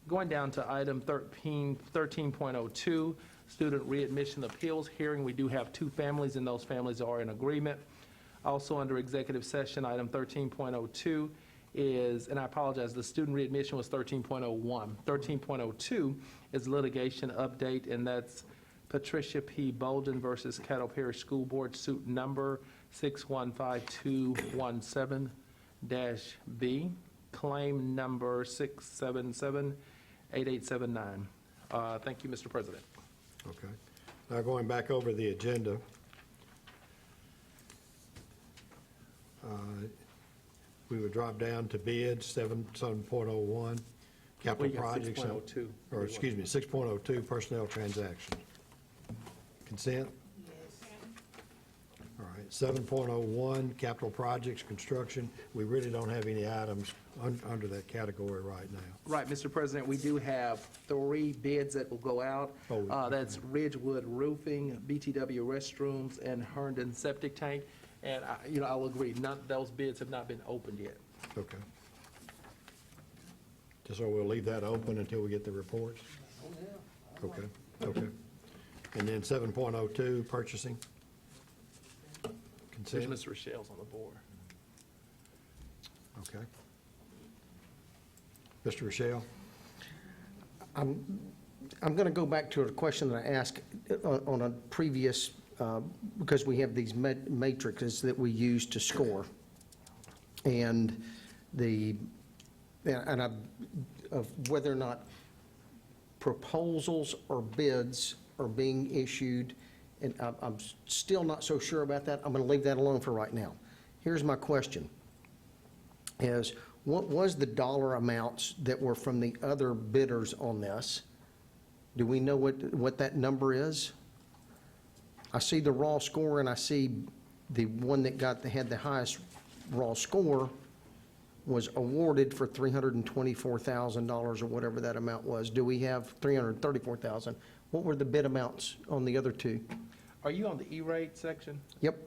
Going down to item 13.02, student readmission appeals hearing. We do have 2 families, and those families are in agreement. Also under executive session, item 13.02 is, and I apologize, the student readmission was 13.01. 13.02 is litigation update, and that's Patricia P. Bolden versus Caddo Parish School Board, suit number 615217-B, claim number 6778879. Thank you, Mr. President. Okay. Now, going back over the agenda, we would drop down to bids, 7.01, capital We got projects. 6.02. Or, excuse me, 6.02, personnel transactions. Consent? All right, 7.01, capital projects, construction. We really don't have any items under that category right now. Right, Mr. President, we do have 3 bids that will go out. Oh, okay. That's Ridgewood Roofing, BTW Restrooms, and Herndon Septic Tank. And, I'll agree, those bids have not been opened yet. Okay. So we'll leave that open until we get the reports? Okay, okay. And then 7.02, purchasing. There's Consent. Mr. Rochelle's on the board. Okay. Mr. Rochelle? I'm going to go back to a question that I asked on a previous, because we have these matrices that we use to score. And of whether or not proposals or bids are being issued, and I'm still not so sure about that. I'm going to leave that alone for right now. Here's my question, is what was the dollar amounts that were from the other bidders on this? Do we know what that number is? I see the raw score, and I see the one that had the highest raw score was awarded for $324,000 or whatever that amount was. Do we have $334,000? What were the bid amounts on the other two? Are you on the E-rate section? Yep.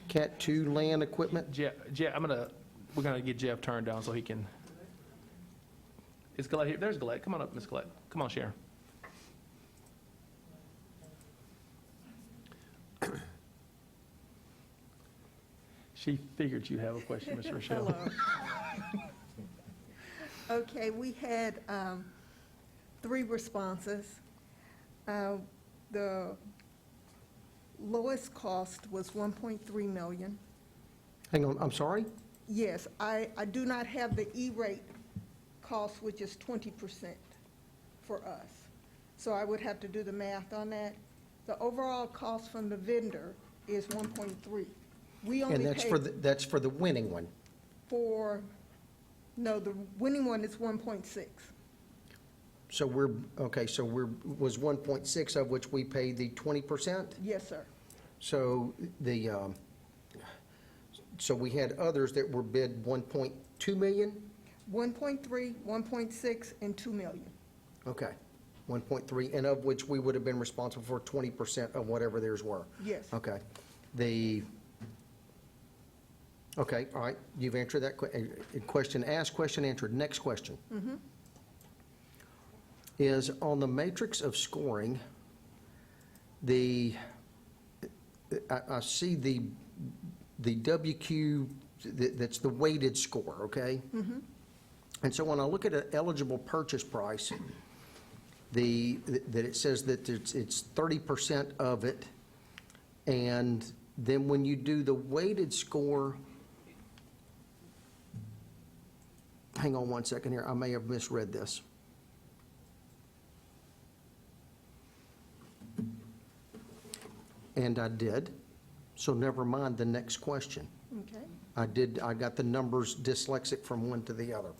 Cat 2 land equipment? Jeff, we're gonna get Jeff turned down so he can. Is Galette here? There's Galette. Come on up, Miss Galette. Come on, Sharon. She figured you'd have a question, Ms. Rochelle. Hello. Okay, we had 3 responses. The lowest cost was 1.3 million. Hang on, I'm sorry? Yes, I do not have the E-rate cost, which is 20% for us. So I would have to do the math on that. The overall cost from the vendor is 1.3. We only And paid that's for the winning one. no, the winning one is 1.6. So was 1.6 of which we paid the 20%? Yes, sir. So so we had others that were bid 1.2 million? 1.3, 1.6, and 2 million. Okay, 1.3, and of which we would have been responsible for 20% of whatever theirs were? Yes. Okay. Okay, all right, you've answered that question asked, question answered. Next question. Is on the matrix of scoring, I see the WQ, that's the weighted score, okay? And so when I look at an eligible purchase price, that it says that it's 30% of it, and then when you do the weighted score, hang on one second here, I may have misread this. And I did, so never mind the next question. Okay. I got the numbers dyslexic from one to the other.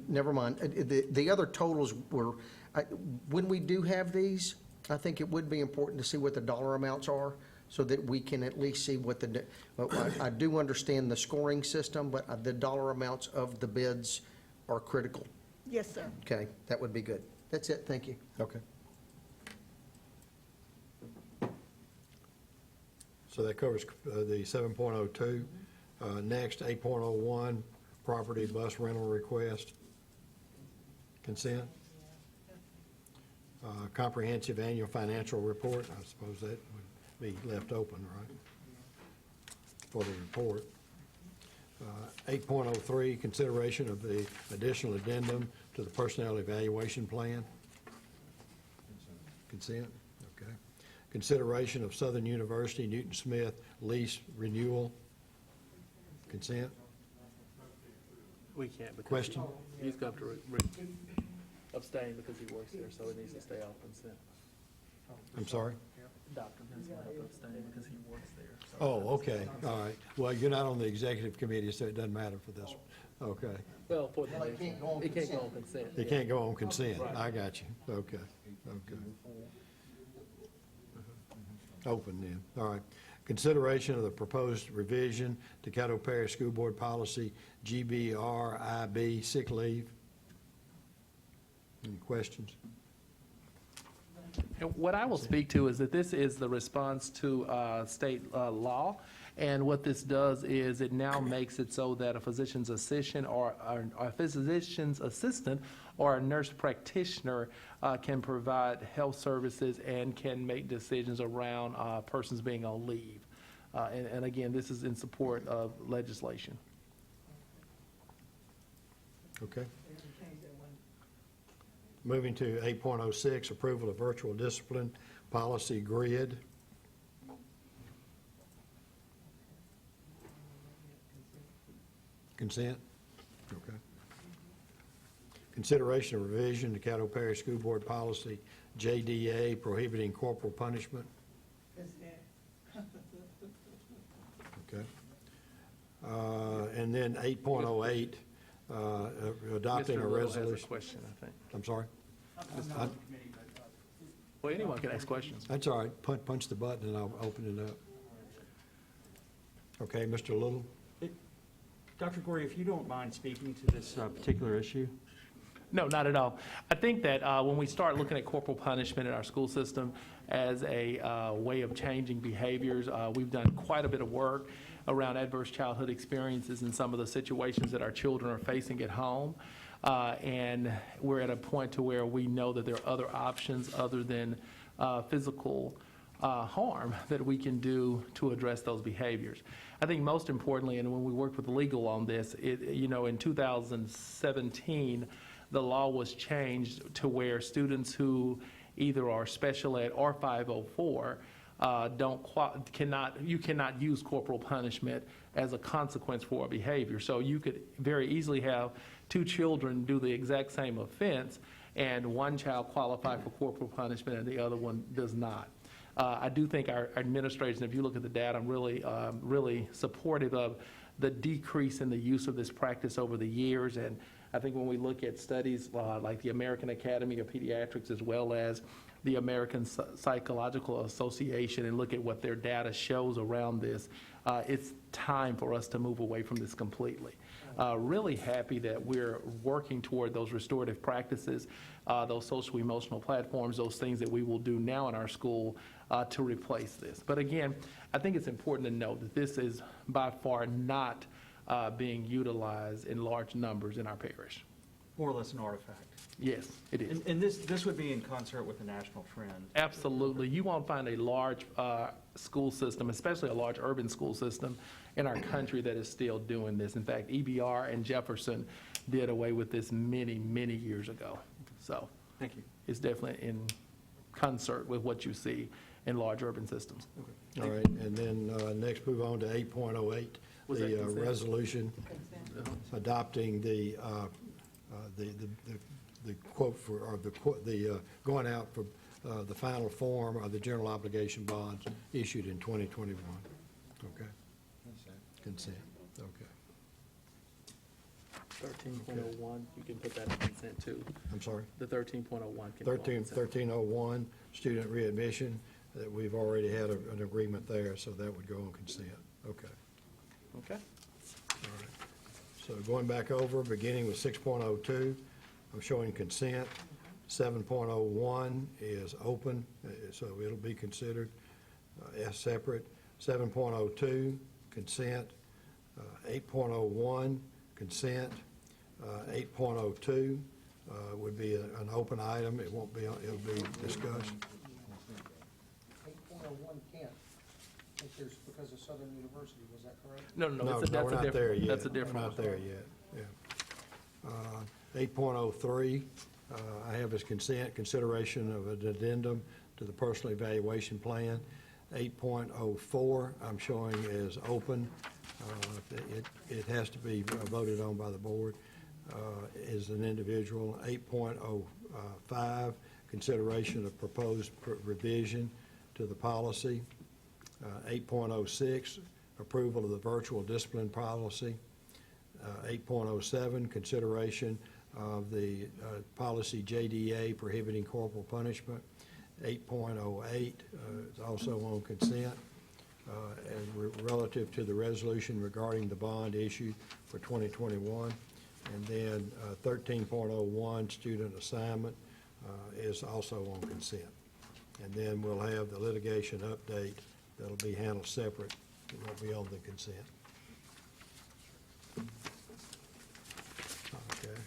Never mind. The other totals were, when we do have these, I think it would be important to see what the dollar amounts are so that we can at least see what I do understand the scoring system, but the dollar amounts of the bids are critical. Yes, sir. Okay, that would be good. That's it, thank you. Okay. So that covers the 7.02. Next, 8.01, property bus rental request. Consent. Comprehensive annual financial report. I suppose that would be left open, right, for the report. 8.03, consideration of the additional addendum to the personnel evaluation plan. Consent. Okay. Consideration of Southern University Newton Smith lease renewal. Consent. We can't because. Question? He's got to abstain because he works there, so it needs to stay off consent. I'm sorry? Dr. Vince will have to abstain because he works there. so- Oh, okay, all right. Well, you're not on the executive committee, so it doesn't matter for this one. Okay. Well, for the. Well, it can't go on It can't go consent. on consent. It can't go on consent. I got you. Okay, okay. Open then, all right. Consideration of the proposed revision to Caddo Parish School Board Policy GBRIB sick leave. Any questions? And what I will speak to is that this is the response to state law, And what this does is it now makes it so that a physician's assistant or a physician's assistant or a nurse practitioner can provide health services and can make decisions around persons being on leave. And again, this is in support of legislation. Okay. Moving to 8.06, approval of virtual discipline policy grid. Consent? Okay. Consideration of revision to Caddo Parish School Board Policy JDA prohibiting corporal punishment. Okay. And then 8.08, adopting Mr. a Little has a resolution. question, I think. I'm sorry? Well, anyone can ask questions. That's all right. Punch the button and I'll open it up. Okay, Mr. Little? Dr. Gorey, if you don't mind speaking to this particular issue? No, not at all. I think that when we start looking at corporal punishment in our school system as a way of changing behaviors, we've done quite a bit of work around adverse childhood experiences and some of the situations that our children are facing at home. And we're at a point to where we know that there are other options other than physical harm that we can do to address those behaviors. I think most importantly, and when we worked with legal on this, in 2017, the law was changed to where students who either are special ed or 504 you cannot use corporal punishment as a consequence for a behavior. So you could very easily have two children do the exact same offense, and one child qualify for corporal punishment and the other one does not. I do think our administrators, and if you look at the data, I'm really supportive of the decrease in the use of this practice over the years. And I think when we look at studies like the American Academy of Pediatrics as well as the American Psychological Association and look at what their data shows around this, it's time for us to move away from this completely. Really happy that we're working toward those restorative practices, those social emotional platforms, those things that we will do now in our school to replace this. But again, I think it's important to note that this is by far not being utilized in large numbers in our parish. More or less an artifact. Yes, it is. And this would be in concert with the national trend. Absolutely. You won't find a large school system, especially a large urban school system in our country that is still doing this. In fact, EBR and Jefferson did away with this many, many years ago. So Thank you. it's definitely in concert with what you see in large urban systems. All right, and then next move on to 8.08, Was that the consent? resolution adopting the quote for, or the going out for the final form of the general obligation bonds issued in 2021. Okay. Consent. Okay. 13.01, you can put that in consent too. I'm sorry? The 13.01 can go on consent. 1301, student readmission, that we've already had an agreement there, so that would go on consent. Okay. Okay. All right. So going back over, beginning with 6.02, I'm showing consent. 7.01 is open, so it'll be considered as separate. 7.02, consent. 8.01, consent. 8.02 would be an open item. It won't be, it'll be discussed. 8.01 can't, I think there's, because of Southern University, was that correct? No, No, that's we're a not there different, yet. that's a different We're one. not there yet, yeah. 8.03, I have as consent, consideration of an addendum to the personal evaluation plan. 8.04, I'm showing as open. It has to be voted on by the board as an individual. 8.05, consideration of proposed revision to the policy. 8.06, approval of the virtual discipline policy. 8.07, consideration of the policy JDA prohibiting corporal punishment. 8.08 is also on consent. And relative to the resolution regarding the bond issue for 2021. And then 13.01, student assignment, is also on consent. And then we'll have the litigation update that'll be handled separate It won't be on the consent. Okay.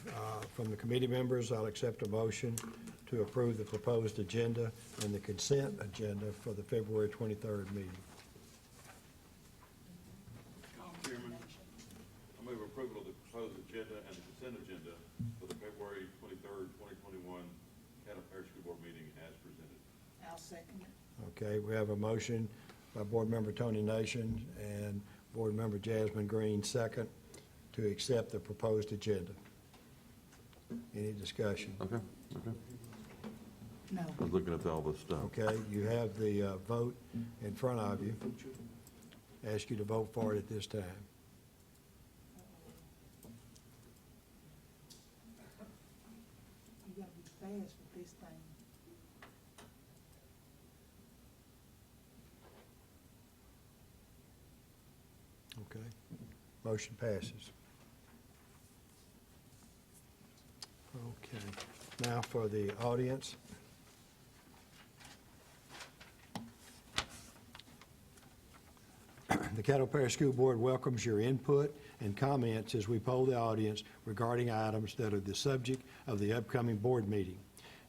From the committee members, I'll accept a motion to approve the proposed agenda and the consent agenda for the February 23rd meeting. Chairman, I move approval of the proposed agenda and the consent agenda for the February 23rd, 2021 Cadillac Parish School Board meeting as presented. I'll second it. Okay, we have a motion by Board Member Tony Nation and Board Member Jasmine Green, second, to accept the proposed agenda. Any discussion? Okay. No. I was looking at all this stuff. Okay, you have the vote in front of you. Ask you to vote for it at this time. You gotta be fast with this thing. Okay, motion passes. Okay, now for the audience. The Caddo Parish School Board welcomes your input and comments as we poll the audience regarding items that are the subject of the upcoming board meeting.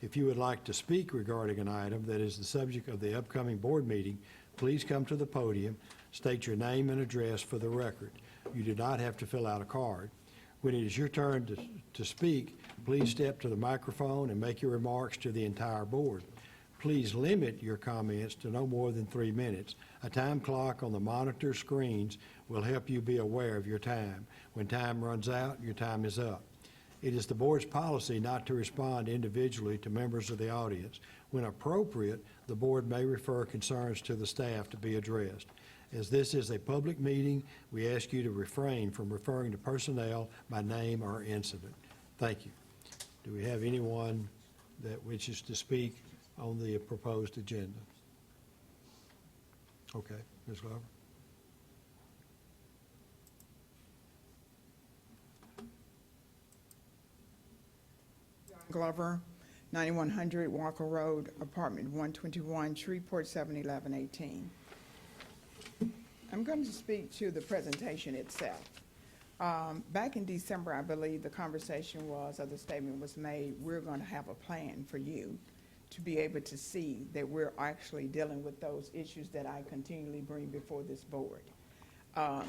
If you would like to speak regarding an item that is the subject of the upcoming board meeting, please come to the podium, state your name and address for the record. You do not have to fill out a card. When it is your turn to speak, please step to the microphone and make your remarks to the entire board. Please limit your comments to no more than 3 minutes. A time clock on the monitor screens will help you be aware of your time. When time runs out, your time is up. It is the board's policy not to respond individually to members of the audience. When appropriate, the board may refer concerns to the staff to be addressed. As this is a public meeting, we ask you to refrain from referring to personnel by name or incident. Thank you. Do we have anyone that wishes to speak on the proposed agenda? Okay, Ms. Glover. Glover, 9100 Walker Road, apartment 121, Shreveport, 71118. I'm going to speak to the presentation itself. Back in December, I believe the conversation was, or the statement was made, we're going to have a plan for you to be able to see that we're actually dealing with those issues that I continually bring before this board. I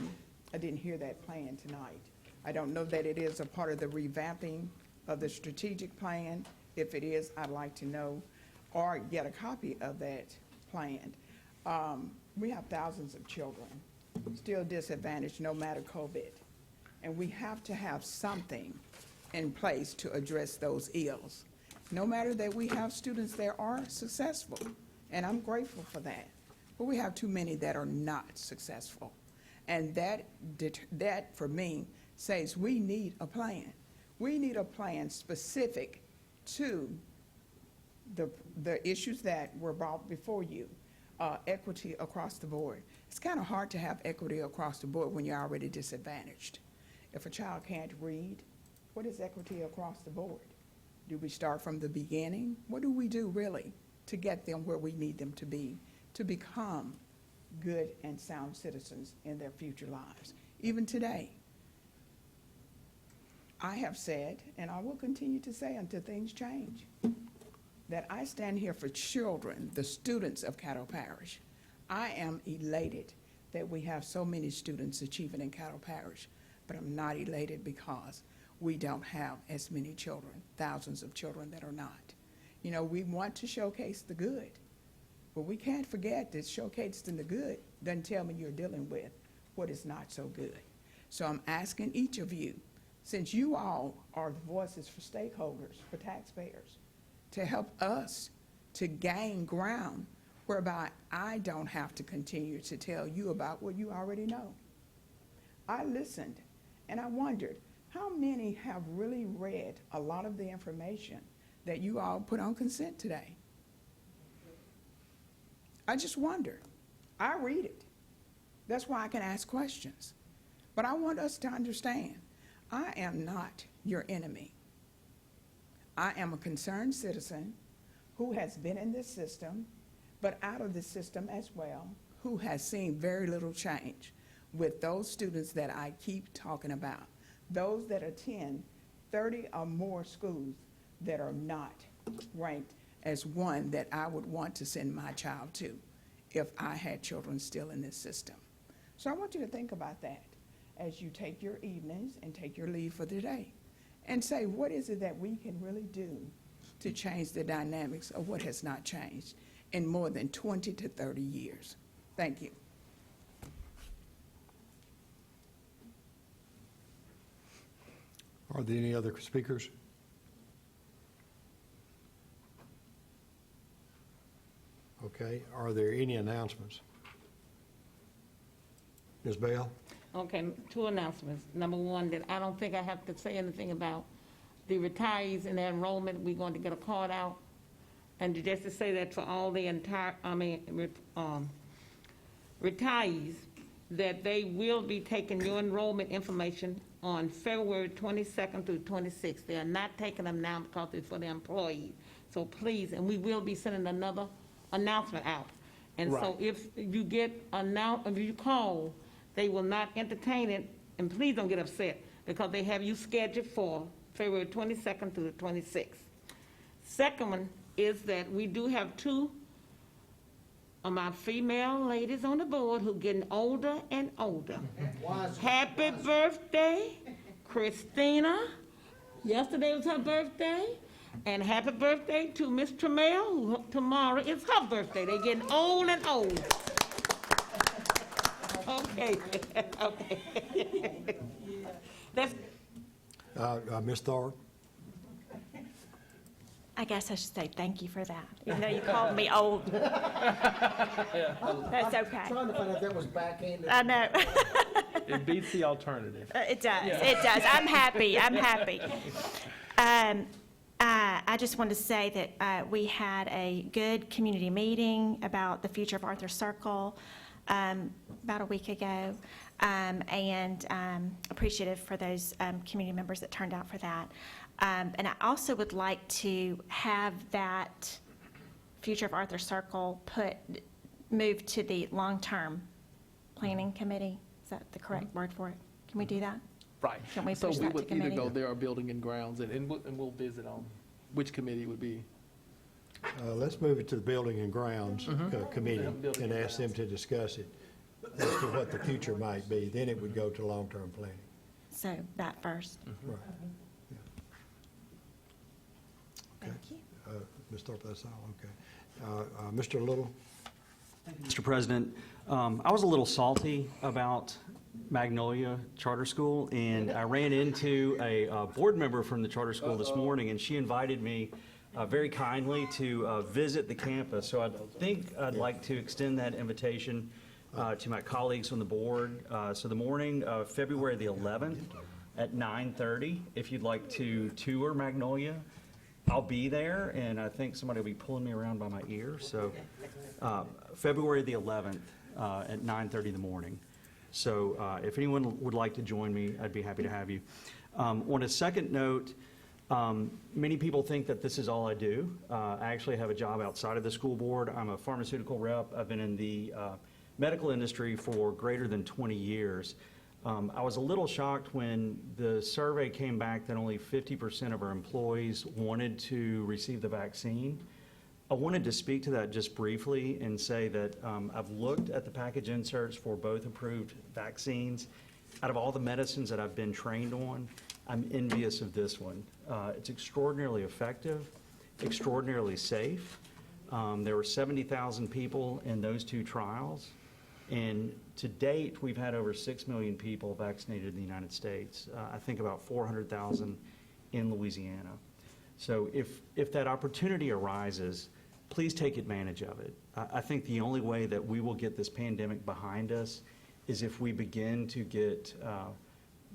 didn't hear that plan tonight. I don't know that it is a part of the revamping of the strategic plan. If it is, I'd like to know or get a copy of that plan. We have thousands of children still disadvantaged no matter COVID. And we have to have something in place to address those ills. No matter that we have students that are successful, and I'm grateful for that, but we have too many that are not successful. And that for me says we need a plan. We need a plan specific to the issues that were brought before you. Equity across the board. It's kind of hard to have equity across the board when you're already disadvantaged. If a child can't read, what is equity across the board? Do we start from the beginning? What do we do really to get them where we need them to be, to become good and sound citizens in their future lives? Even today, I have said, and I will continue to say until things change, that I stand here for children, the students of Caddo Parish. I am elated that we have so many students achieving in Caddo Parish, but I'm not elated because we don't have as many children, thousands of children that are not. You know, we want to showcase the good, but we can't forget that showcasing the good doesn't tell me you're dealing with what is not so good. So I'm asking each of you, since you all are the voices for stakeholders, for taxpayers, to help us to gain ground whereby I don't have to continue to tell you about what you already know. I listened and I wondered, how many have really read a lot of the information that you all put on consent today? I just wonder. I read it. That's why I can ask questions. But I want us to understand, I am not your enemy. I am a concerned citizen who has been in this system, but out of the system as well, who has seen very little change with those students that I keep talking about, those that attend 30 or more schools that are not ranked as one that I would want to send my child to if I had children still in this system. So I want you to think about that as you take your evenings and take your leave for the day and say, what is it that we can really do to change the dynamics of what has not changed in more than 20 to 30 years? Thank you. Are there any other speakers? Okay, are there any announcements? Ms. Bell? Okay, two announcements. Number one, that I don't think I have to say anything about the retirees and their enrollment. We're going to get a card out. And just to say that for all the retirees, that they will be taking your enrollment information on February 22nd through 26th. They are not taking them now because it's for the employees. So please, and we will be sending another announcement out. And so if you if you call, they will not entertain it, and please don't get upset, because they have you scheduled for February 22nd through the 26th. Second one is that we do have two of my female ladies on the board who getting older and older. Happy birthday, Christina. Yesterday was her birthday. And happy birthday to Miss Trammell, who tomorrow is her birthday. They're getting old and old. Okay, okay. That's Ms. Thorpe? I guess I should say thank you for that, even though you called me old. That's okay. Trying to find out if that was backhanded. I know. It beats the alternative. It does, it does. I'm happy, I'm happy. I just wanted to say that we had a good community meeting about the future of Arthur Circle about a week ago, and appreciative for those community members that turned out for that. And I also would like to have that future of Arthur Circle moved to the long-term planning committee. Is that the correct word for it? Can we do that? Right. Can we So push we that to would either committee? go there or building and grounds, and we'll visit on which committee would be. Let's move it to the Building and Grounds Committee Building and and ask them to discuss it as to what the future might be. Then it would go to long-term planning. So that first. Right. Thank you. Ms. Thorpe, that's all, okay. Mr. Little? Mr. President, I was a little salty about Magnolia Charter School, and I ran into a board member from the charter school this morning, and she invited me very kindly to visit the campus. So I think I'd like to extend that invitation to my colleagues on the board. So the morning of February the 11th at 9:30, if you'd like to tour Magnolia, I'll be there, and I think somebody will be pulling me around by my ear. So February the 11th at 9:30 in the morning. So if anyone would like to join me, I'd be happy to have you. On a second note, many people think that this is all I do. I actually have a job outside of the school board. I'm a pharmaceutical rep. I've been in the medical industry for greater than 20 years. I was a little shocked when the survey came back that only 50% of our employees wanted to receive the vaccine. I wanted to speak to that just briefly and say that I've looked at the package inserts for both approved vaccines. Out of all the medicines that I've been trained on, I'm envious of this one. It's extraordinarily effective, extraordinarily safe. There were 70,000 people in those two trials. And to date, we've had over 6 million people vaccinated in the United States. I think about 400,000 in Louisiana. So if that opportunity arises, please take advantage of it. I think the only way that we will get this pandemic behind us is if we begin to get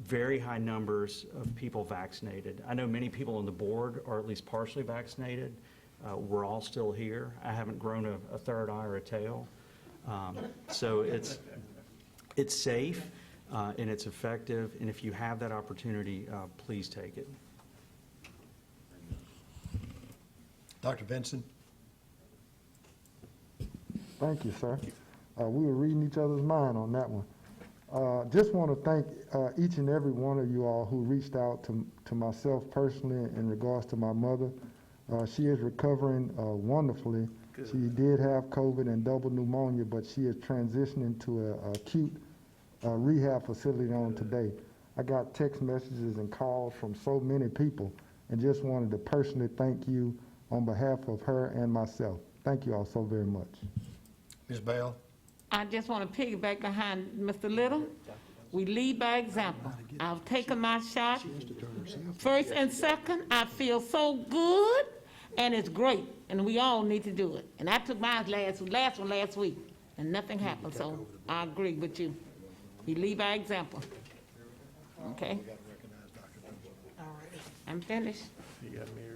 very high numbers of people vaccinated. I know many people on the board are at least partially vaccinated. We're all still here. I haven't grown a third eye or a tail. So it's safe and it's effective, and if you have that opportunity, please take it. Dr. Benson? Thank you, sir. We were reading each other's mind on that one. Just want to thank each and every one of you all who reached out to myself personally in regards to my mother. She is recovering wonderfully. Good. She did have COVID and double pneumonia, but she is transitioning to a acute rehab facility on today. I got text messages and calls from so many people, and just wanted to personally thank you on behalf of her and myself. Thank you all so very much. Ms. Bell? I just want to piggyback behind Mr. Little. We lead by example. I've taken my shot. First and second, I feel so good, and it's great, and we all need to do it. And I took mine last week, and nothing happened, so I agree with you. We lead by example. Okay? I'm finished. You got Mary.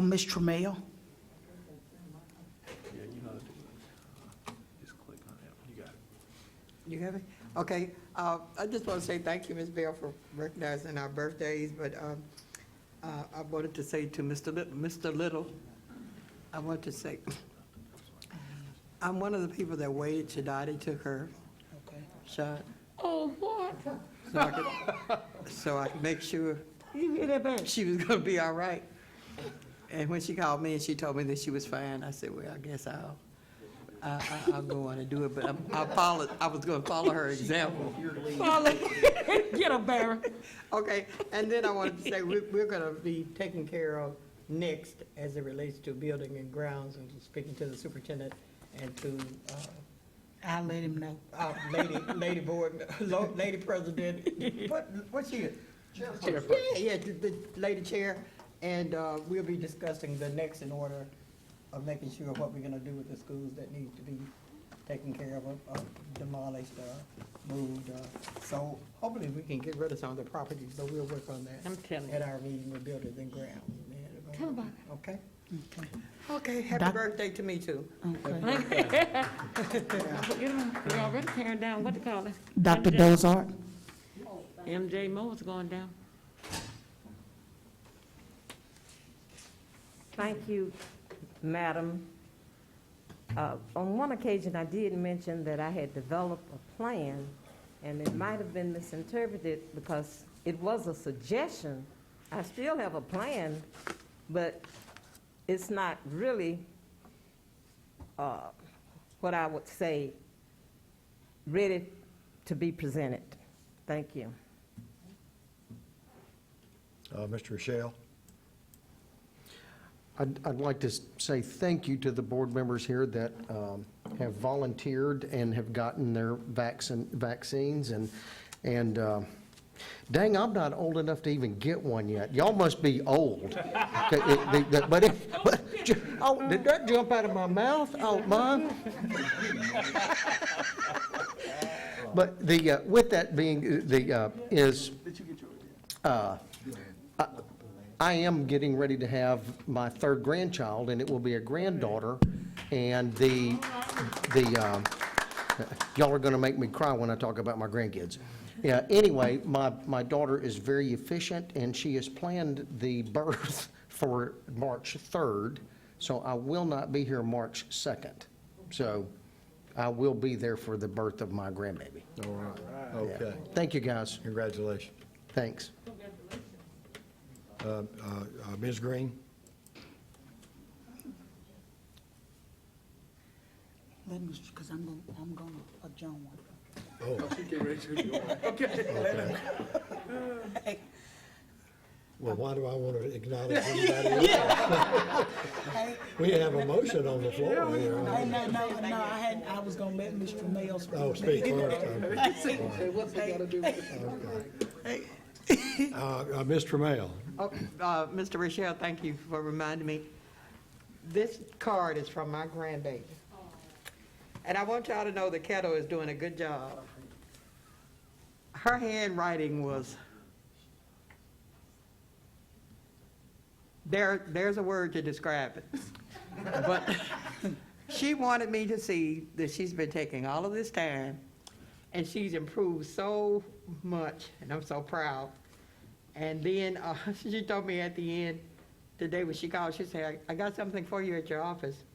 Ms. Trammell? Yeah, you know how to do it. Just click on it. You got it. You have it? Okay. I just want to say thank you, Ms. Bell, for recognizing our birthdays, but I wanted to say to Mr. Little, I want to say, I'm one of the people that waited till Dottie took her shot, Oh, what? so I could make sure You hear that, baby? she was going to be all right. And when she called me and she told me that she was fine, I said, well, I guess I'll go on and do it, but I was going to follow her example. Follow. Get her, Barry. Okay, and then I wanted to say, we're going to be taken care of next as it relates to building and grounds, and speaking to the superintendent and to, I'll let him know. lady board, lady president, what's she? Chairperson. Yeah, the lady chair, and we'll be discussing the next in order of making sure what we're gonna do with the schools that need to be taken care of, demolished, moved. So hopefully we can get rid of some of the properties, so we'll work on that. I'm telling you. At our meeting with builders and grounds. Tell about it. Okay? Okay, happy birthday to me too. You know, we're already tearing down, what to call it? Dr. MJ. Dozart? MJ Moore's going down. Thank you, Madam. On one occasion, I did mention that I had developed a plan, and it might have been misinterpreted because it was a suggestion. I still have a plan, but it's not really what I would say ready to be presented. Thank you. Mr. Rochelle? I'd like to say thank you to the board members here that have volunteered and have gotten their vaccines, and dang, I'm not old enough to even get one yet. Y'all must be old. Oh, did that jump out of my mouth? Oh, Mom. But with that being, I am getting ready to have my third grandchild, and it will be a granddaughter, and y'all are going to make me cry when I talk about my grandkids. Yeah, anyway, my daughter is very efficient, and she has planned the birth for March 3rd, so I will not be here March 2nd. So I will be there for the birth of my grandbaby. All right, okay. Thank you, guys. Congratulations. Thanks. Ms. Green? Let me, because I'm gonna adjourn one. Oh. Okay. Well, why do I want to acknowledge anybody else? We have a motion on the floor here. No, I was gonna let Mr. Mayo speak. Oh, speak first. Okay. What's that gotta do with Okay. Mr. Mayo? Mr. Rochelle, thank you for reminding me. This card is from my grandbaby. And I want y'all to know that Cato is doing a good job. Her handwriting was, there's a word to describe it. But she wanted me to see that she's been taking all of this time, and she's improved so much, and I'm so proud. And then she told me at the end, today when she called, she said, I got something for you at your office.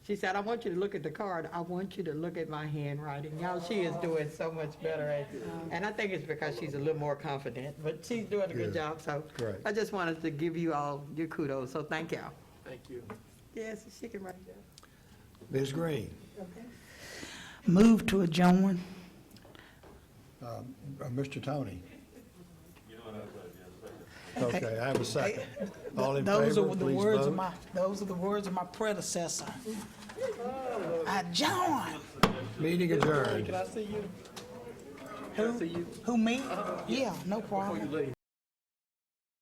She said, I want you to look at the card. I want you to look at my handwriting. Y'all, she is doing so much better at it. And I think it's because she's a little more confident, but she's doing a good job. So Great. I just wanted to give you all your kudos. So thank y'all. Thank you. Yes, she can write down. Ms. Green, Move to adjourn. Mr. Tony. Okay, I have a second. All in Those favor, are the please words of vote. those are the words of my predecessor. Adjourn. Meeting adjourned. Can I see you? Who me? Yeah, no problem.